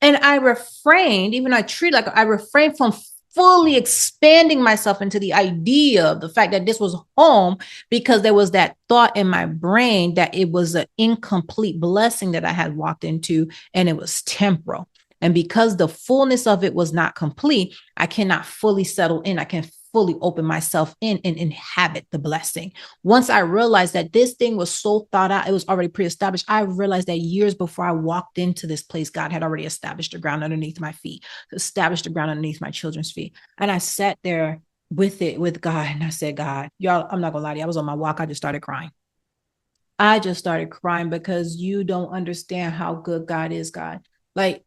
And I refrained, even though I refrained from fully expanding myself into the idea of the fact that this was home, because there was that thought in my brain that it was an incomplete blessing that I had walked into, and it was temporal. And because the fullness of it was not complete, I cannot fully settle in. I can fully open myself in and inhabit the blessing. Once I realized that this thing was so thought out, it was already pre-established. I realized that years before I walked into this place, God had already established the ground underneath my feet, established the ground underneath my children's feet. And I sat there with God, and I said, God, y'all, I'm not gonna lie to you. I was on my walk. I just started crying. I just started crying because you don't understand how good God is, God. Like,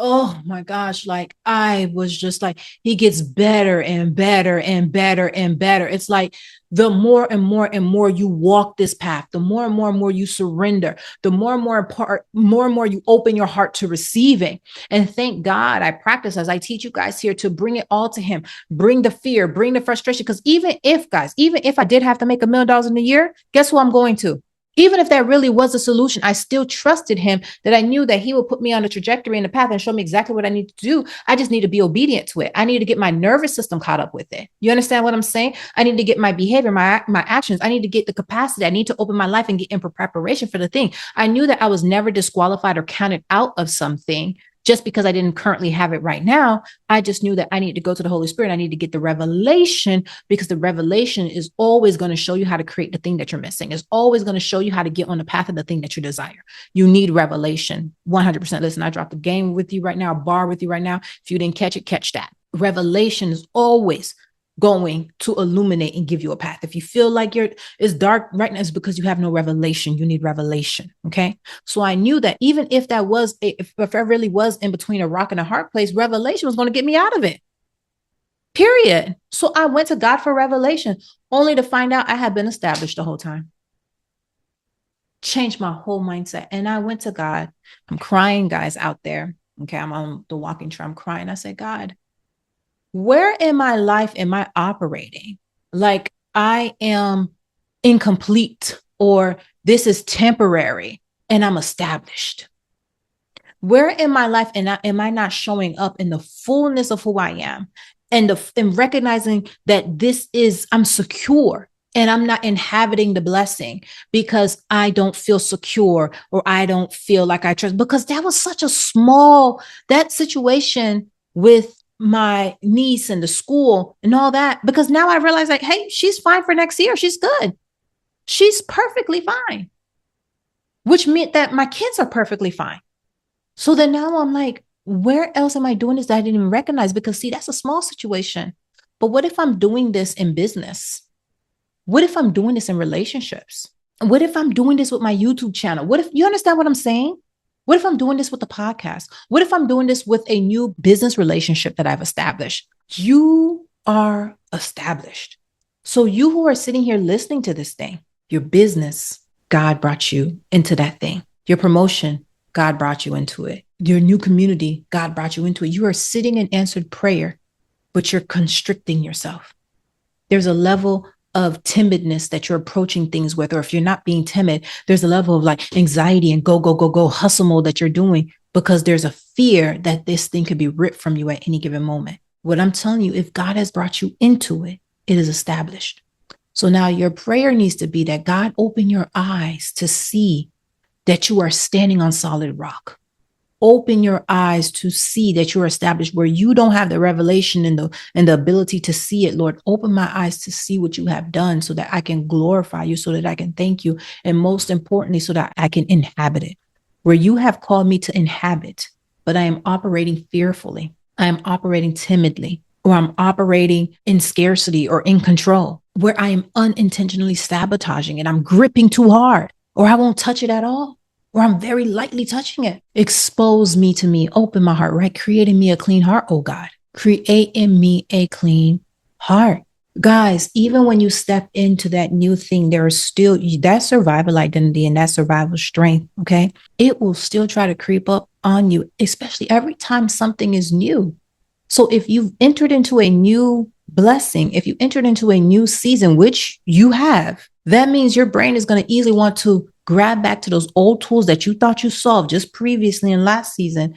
oh my gosh, like I was just like, he gets better and better and better and better. It's like the more and more and more you walk this path, the more and more you surrender, the more and more you open your heart to receiving. And thank God I practice as I teach you guys here to bring it all to him, bring the fear, bring the frustration. Because even if I did have to make $1 million in a year, guess who I'm going to? Even if that really was a solution, I still trusted him, that I knew that he would put me on a trajectory and a path and show me exactly what I need to do. I just need to be obedient to it. I need to get my nervous system caught up with it. You understand what I'm saying? I need to get my behavior, my actions. I need to get the capacity. I need to open my life and get in preparation for the thing. I knew that I was never disqualified or counted out of something just because I didn't currently have it right now. I just knew that I need to go to the Holy Spirit. I need to get the revelation, because the revelation is always going to show you how to create the thing that you're missing. It's always going to show you how to get on the path of the thing that you desire. You need revelation. 100%. Listen, I dropped a game with you right now, a bar with you right now. If you didn't catch it, catch that. Revelation is always going to illuminate and give you a path. If you feel like it's dark right now, it's because you have no revelation. You need revelation. Okay. So I knew that even if that was, if I really was in between a rock and a hard place, revelation was going to get me out of it. Period. So I went to God for revelation, only to find out I had been established the whole time. Changed my whole mindset. And I went to God. I'm crying, guys, out there. Okay. I'm on the walking trail. I'm crying. I said, God, where in my life am I operating like I am incomplete, or this is temporary and I'm established? Where in my life am I not showing up in the fullness of who I am, and recognizing that I'm secure and I'm not inhabiting the blessing because I don't feel secure, or I don't feel like I trust? Because that was such that situation with my niece and the school and all that, because now I realize, like, hey, she's fine for next year. She's good. She's perfectly fine, which meant that my kids are perfectly fine. So then now I'm like, where else am I doing this that I didn't even recognize? Because see, that's a small situation. But what if I'm doing this in business? What if I'm doing this in relationships? What if I'm doing this with my YouTube channel? What if, you understand what I'm saying? What if I'm doing this with the podcast? What if I'm doing this with a new business relationship that I've established? You are established. So you who are sitting here listening to this thing, your business, God brought you into that thing. Your promotion, God brought you into it. Your new community, God brought you into it. You are sitting in answered prayer, but you're constricting yourself. There's a level of timidness that you're approaching things with, or if you're not being timid, there's a level of like anxiety and go hustle mode that you're doing, because there's a fear that this thing could be ripped from you at any given moment. What I'm telling you, if God has brought you into it, it is established. So now your prayer needs to be that God open your eyes to see that you are standing on solid rock. Open your eyes to see that you're established where you don't have the revelation and the ability to see it. Lord, open my eyes to see what you have done, so that I can glorify you, so that I can thank you. And most importantly, so that I can inhabit it where you have called me to inhabit, but I am operating fearfully. I am operating timidly. or I'm operating in scarcity or in control, where I am unintentionally sabotaging it. I'm gripping too hard, or I won't touch it at all, or I'm very lightly touching it. Expose me to me, open my heart, right? Create in me a clean heart, oh God. Create in me a clean heart. Guys, even when you step into that new thing, there is still that survival identity and that survival strength, okay? It will still try to creep up on you, especially every time something is new. So if you've entered into a new blessing, if you entered into a new season, which you have, that means your brain is going to easily want to grab back to those old tools that you thought you solved just previously in last season.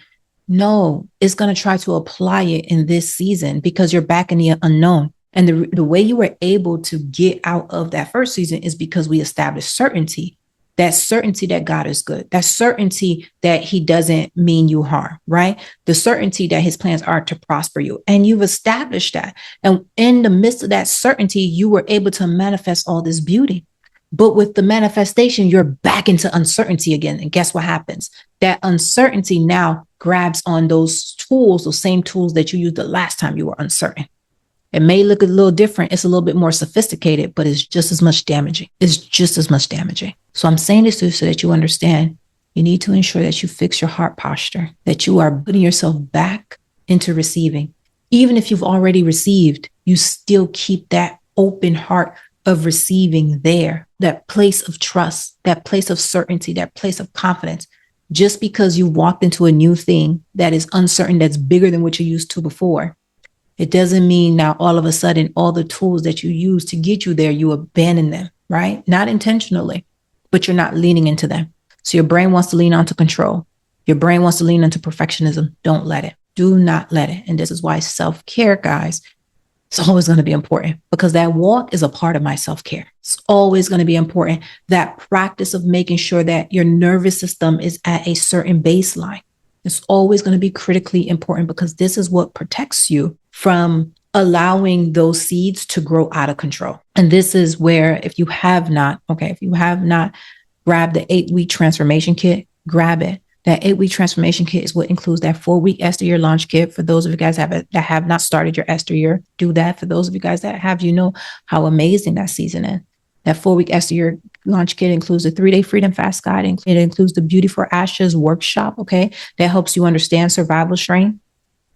No, it's going to try to apply it in this season because you're back in the unknown. And the way you were able to get out of that first season is because we established certainty. That certainty that God is good, that certainty that he doesn't mean you harm, right? The certainty that his plans are to prosper you. And you've established that. And in the midst of that certainty, you were able to manifest all this beauty. But with the manifestation, you're back into uncertainty again. And guess what happens? That uncertainty now grabs on those tools, those same tools that you used the last time you were uncertain. It may look a little different. It's a little bit more sophisticated, but it's just as much damaging. It's just as much damaging. So I'm saying this to you so that you understand. You need to ensure that you fix your heart posture, that you are putting yourself back into receiving. Even if you've already received, you still keep that open heart of receiving there, that place of trust, that place of certainty, that place of confidence. Just because you walked into a new thing that is uncertain, that's bigger than what you used to before, it doesn't mean now all of a sudden all the tools that you use to get you there, you abandon them, right? Not intentionally, but you're not leaning into them. So your brain wants to lean onto control. Your brain wants to lean into perfectionism. Don't let it. Do not let it. And this is why self-care, guys, it's always going to be important because that walk is a part of my self-care. It's always going to be important. That practice of making sure that your nervous system is at a certain baseline. It's always going to be critically important because this is what protects you from allowing those seeds to grow out of control. And this is where if you have not grabbed the 8-week transformation kit, grab it. That 8-week transformation kit is what includes that 4-week Esther Year Launch Kit. For those of you guys that have not started your Esther Year, do that. For those of you guys that have, you know how amazing that season is. That 4-week Esther Year Launch Kit includes the 3-day Freedom Fast Guide. It includes the Beauty for Ashes workshop, okay? That helps you understand survival strength,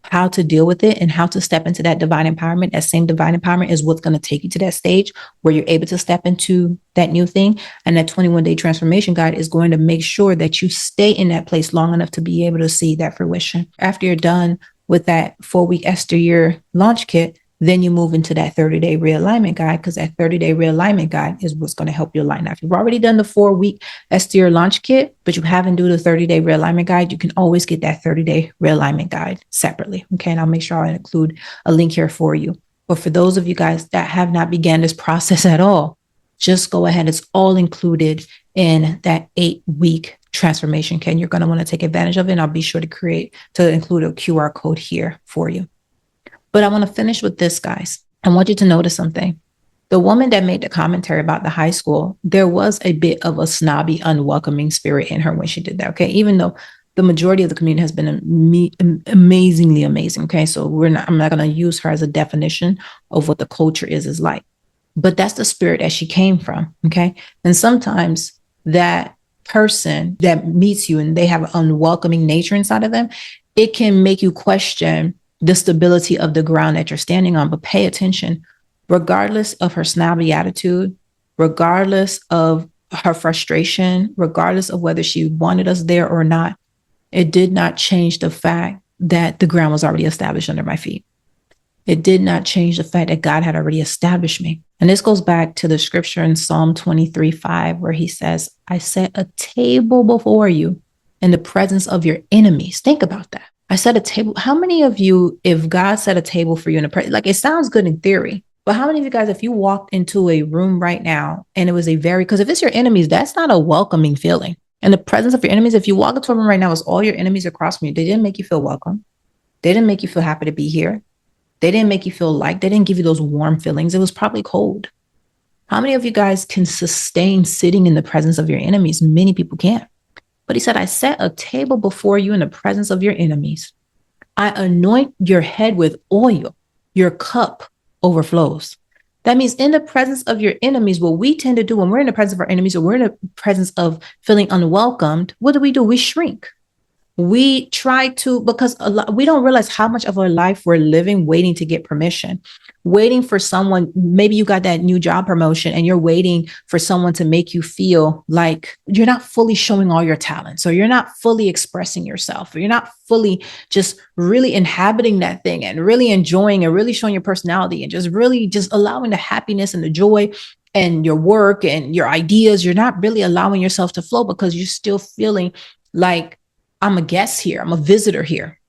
how to deal with it, and how to step into that divine empowerment. That same divine empowerment is what's going to take you to that stage where you're able to step into that new thing. And that 21-day transformation guide is going to make sure that you stay in that place long enough to be able to see that fruition. After you're done with that 4-week Esther Year Launch Kit, then you move into that 30-day realignment guide, because that 30-day realignment guide is what's going to help you align. Now, if you've already done the 4-week Esther Year Launch Kit, but you haven't done the 30-day realignment guide, you can always get that 30-day realignment guide separately. Okay. And I'll make sure I include a link here for you. But for those of you guys that have not began this process at all, just go ahead. It's all included in that 8-week transformation kit. And you're going to want to take advantage of it. And I'll be sure to include a QR code here for you. But I want to finish with this, guys. I want you to notice something. The woman that made the commentary about the high school, there was a bit of a snobby, unwelcoming spirit in her when she did that. Okay. Even though the majority of the community has been amazingly amazing. Okay. So I'm not going to use her as a definition of what the culture is like, but that's the spirit that she came from. Okay. And sometimes that person that meets you and they have an unwelcoming nature inside of them, it can make you question the stability of the ground that you're standing on. But pay attention, regardless of her snobby attitude, regardless of her frustration, regardless of whether she wanted us there or not, it did not change the fact that the ground was already established under my feet. It did not change the fact that God had already established me. And this goes back to the scripture in Psalm 23:5, where he says, I set a table before you in the presence of your enemies. Think about that. I set a table. How many of you, if God set a table for you in the presence, like it sounds good in theory, but how many of you guys, if you walked into a room right now and it was because if it's your enemies, that's not a welcoming feeling. In the presence of your enemies, if you walk into a room right now with all your enemies across from you, they didn't make you feel welcome. They didn't make you feel happy to be here. They didn't make you feel like, they didn't give you those warm feelings. It was probably cold. How many of you guys can sustain sitting in the presence of your enemies? Many people can't. But he said, I set a table before you in the presence of your enemies. I anoint your head with oil. your cup overflows. That means in the presence of your enemies, what we tend to do when we're in the presence of our enemies or we're in the presence of feeling unwelcomed, what do? We shrink. We try to, because we don't realize how much of our life we're living waiting to get permission, waiting for someone. Maybe you got that new job promotion and you're waiting for someone to make you feel like you're not fully showing all your talents, or you're not fully expressing yourself, or you're not fully just really inhabiting that thing and really enjoying and really showing your personality and just really just allowing the happiness and the joy and your work and your ideas. You're not really allowing yourself to flow because you're still feeling like, I'm a guest here, I'm a visitor here.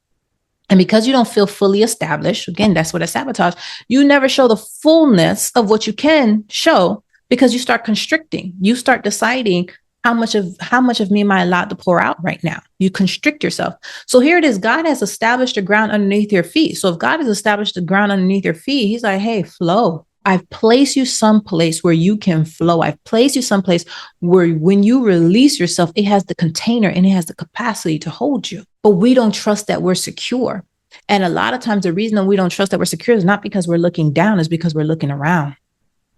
And because you don't feel fully established, again, that's what a sabotage, you never show the fullness of what you can show because you start constricting. You start deciding how much of me am I allowed to pour out right now? You constrict yourself. So here it is. God has established the ground underneath your feet. So if God has established the ground underneath your feet, he's like, hey, flow. I've placed you someplace where you can flow. I've placed you someplace where when you release yourself, it has the container and it has the capacity to hold you. But we don't trust that we're secure. And a lot of times the reason that we don't trust that we're secure is not because we're looking down, is because we're looking around.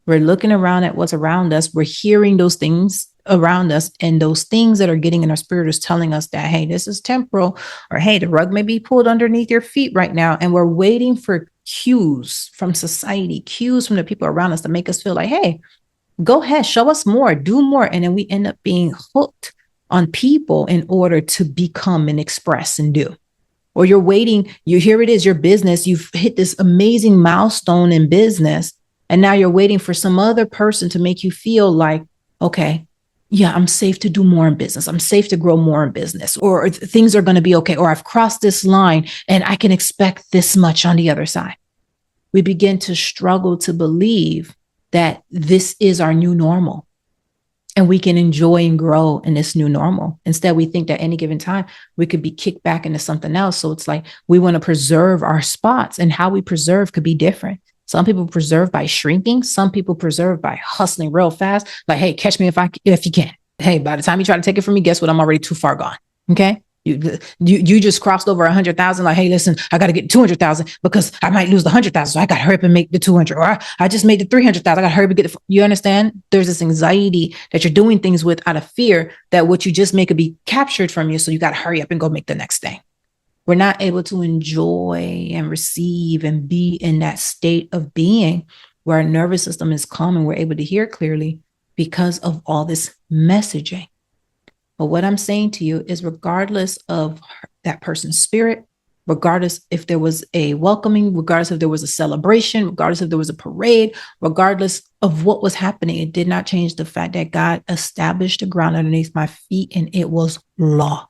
We're looking around at what's around us. We're hearing those things around us, and those things that are getting in our spirit is telling us that, hey, this is temporal, or hey, the rug may be pulled underneath your feet right now. And we're waiting for cues from society, cues from the people around us to make us feel like, hey, go ahead, show us more, do more. And then we end up being hooked on people in order to become and express and do. Or you're waiting, here it is, your business, you've hit this amazing milestone in business, and now you're waiting for some other person to make you feel like, okay, yeah, I'm safe to do more in business. I'm safe to grow more in business, or things are going to be okay, or I've crossed this line and I can expect this much on the other side. We begin to struggle to believe that this is our new normal and we can enjoy and grow in this new normal. Instead, we think that any given time we could be kicked back into something else. So it's like we want to preserve our spots, and how we preserve could be different. Some people preserve by shrinking. Some people preserve by hustling real fast. Like, hey, catch me if you can. Hey, by the time you try to take it from me, guess what? I'm already too far gone. Okay. You just crossed over 100,000. Like, hey, listen, I got to get 200,000 because I might lose the 100,000. So I got to hurry up and make the 200. Or I just made the 300,000. I got to hurry up and get you understand? There's this anxiety that you're doing things with out of fear that what you just make could be captured from you. So you got to hurry up and go make the next thing. We're not able to enjoy and receive and be in that state of being where our nervous system is calm and we're able to hear clearly because of all this messaging. But what I'm saying to you is, regardless of that person's spirit, regardless if there was a welcoming, regardless if there was a celebration, regardless if there was a parade, regardless of what was happening, it did not change the fact that God established the ground underneath my feet, and it was law.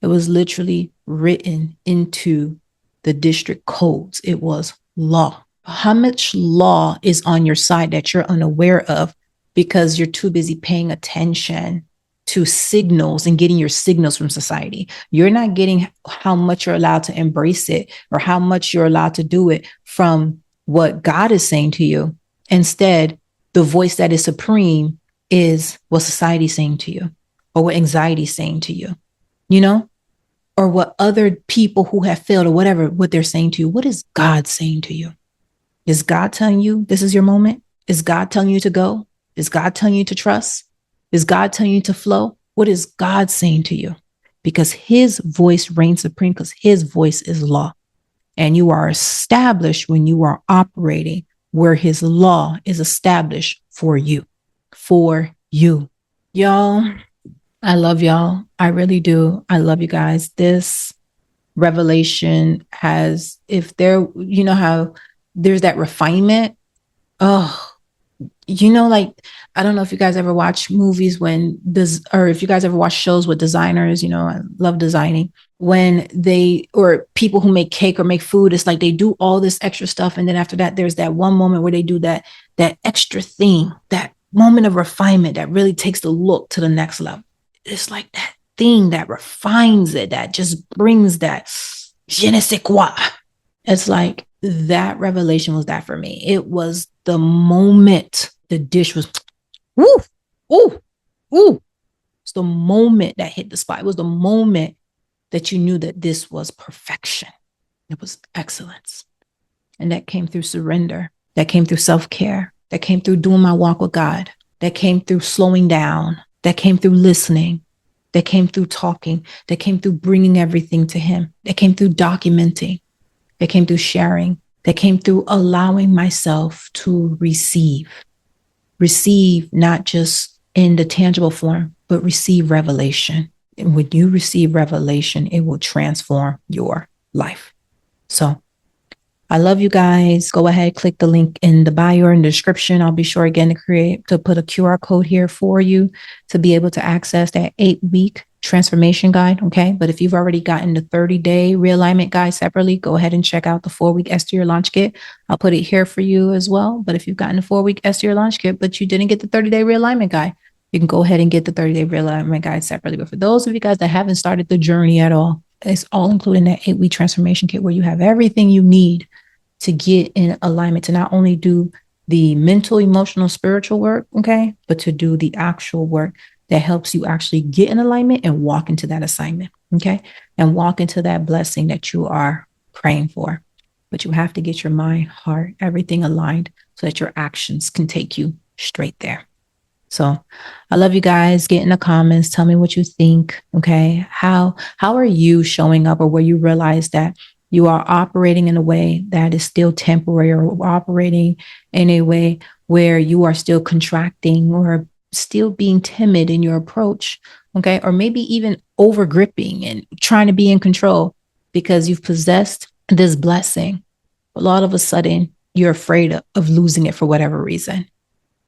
It was literally written into the district codes. It was law. How much law is on your side that you're unaware of because you're too busy paying attention to signals and getting your signals from society? You're not getting how much you're allowed to embrace it or how much you're allowed to do it from what God is saying to you. Instead, the voice that is supreme is what society is saying to you, or what anxiety is saying to you, or what other people who have failed or whatever, what they're saying to you. What is God saying to you? Is God telling you this is your moment? Is God telling you to go? Is God telling you to trust? Is God telling you to flow? What is God saying to you? Because his voice reigns supreme, because his voice is law. And you are established when you are operating where his law is established for you. For you. Y'all, I love y'all. I really do. I love you guys. This revelation has, if there, how there's that refinement. Oh, like, I don't know if you guys ever watch movies or if you guys ever watch shows with designers, I love designing. When or people who make cake or make food, it's like they do all this extra stuff. And then after that, there's that one moment where they do that extra thing, that moment of refinement that really takes the look to the next level. It's like that thing that refines it, that just brings that je ne sais quoi. It's like that revelation was that for me. It was the moment the dish was, woo, ooh, ooh. It's the moment that hit the spot. It was the moment that you knew that this was perfection. It was excellence. And that came through surrender. That came through self-care. That came through doing my walk with God. That came through slowing down. That came through listening. That came through talking. That came through bringing everything to him. That came through documenting. That came through sharing. That came through allowing myself to receive. Receive not just in the tangible form, but receive revelation. And when you receive revelation, it will transform your life. So I love you guys. Go ahead, click the link in the bio or in the description. I'll be sure again to put a QR code here for you to be able to access that 8-week transformation guide. Okay. But if you've already gotten the 30-day realignment guide separately, go ahead and check out the 4-week Esther Year Launch Kit. I'll put it here for you as well. But if you've gotten the 4-week Esther Year Launch Kit, but you didn't get the 30-day realignment guide, you can go ahead and get the 30-day realignment guide separately. But for those of you guys that haven't started the journey at all, it's all included in that 8-week transformation kit where you have everything you need to get in alignment, to not only do the mental, emotional, spiritual work, okay, but to do the actual work that helps you actually get in alignment and walk into that assignment, okay, and walk into that blessing that you are praying for. But you have to get your mind, heart, everything aligned so that your actions can take you straight there. So I love you guys. Get in the comments. Tell me what you think, okay? How are you showing up, or where you realize that you are operating in a way that is still temporary, or operating in a way where you are still contracting or still being timid in your approach, okay? Or maybe even over gripping and trying to be in control because you've possessed this blessing. But all of a sudden, you're afraid of losing it for whatever reason.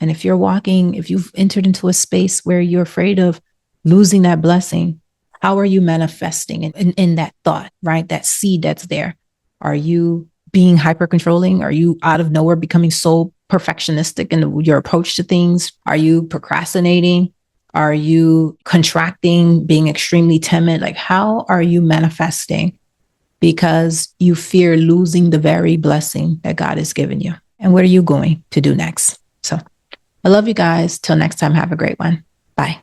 And if you've entered into a space where you're afraid of losing that blessing, how are you manifesting in that thought, right? That seed that's there. Are you being hyper controlling? Are you out of nowhere becoming so perfectionistic in your approach to things? Are you procrastinating? Are you contracting, being extremely timid? Like, how are you manifesting because you fear losing the very blessing that God has given you? And what are you going to do next? So I love you guys. Till next time, have a great one. Bye.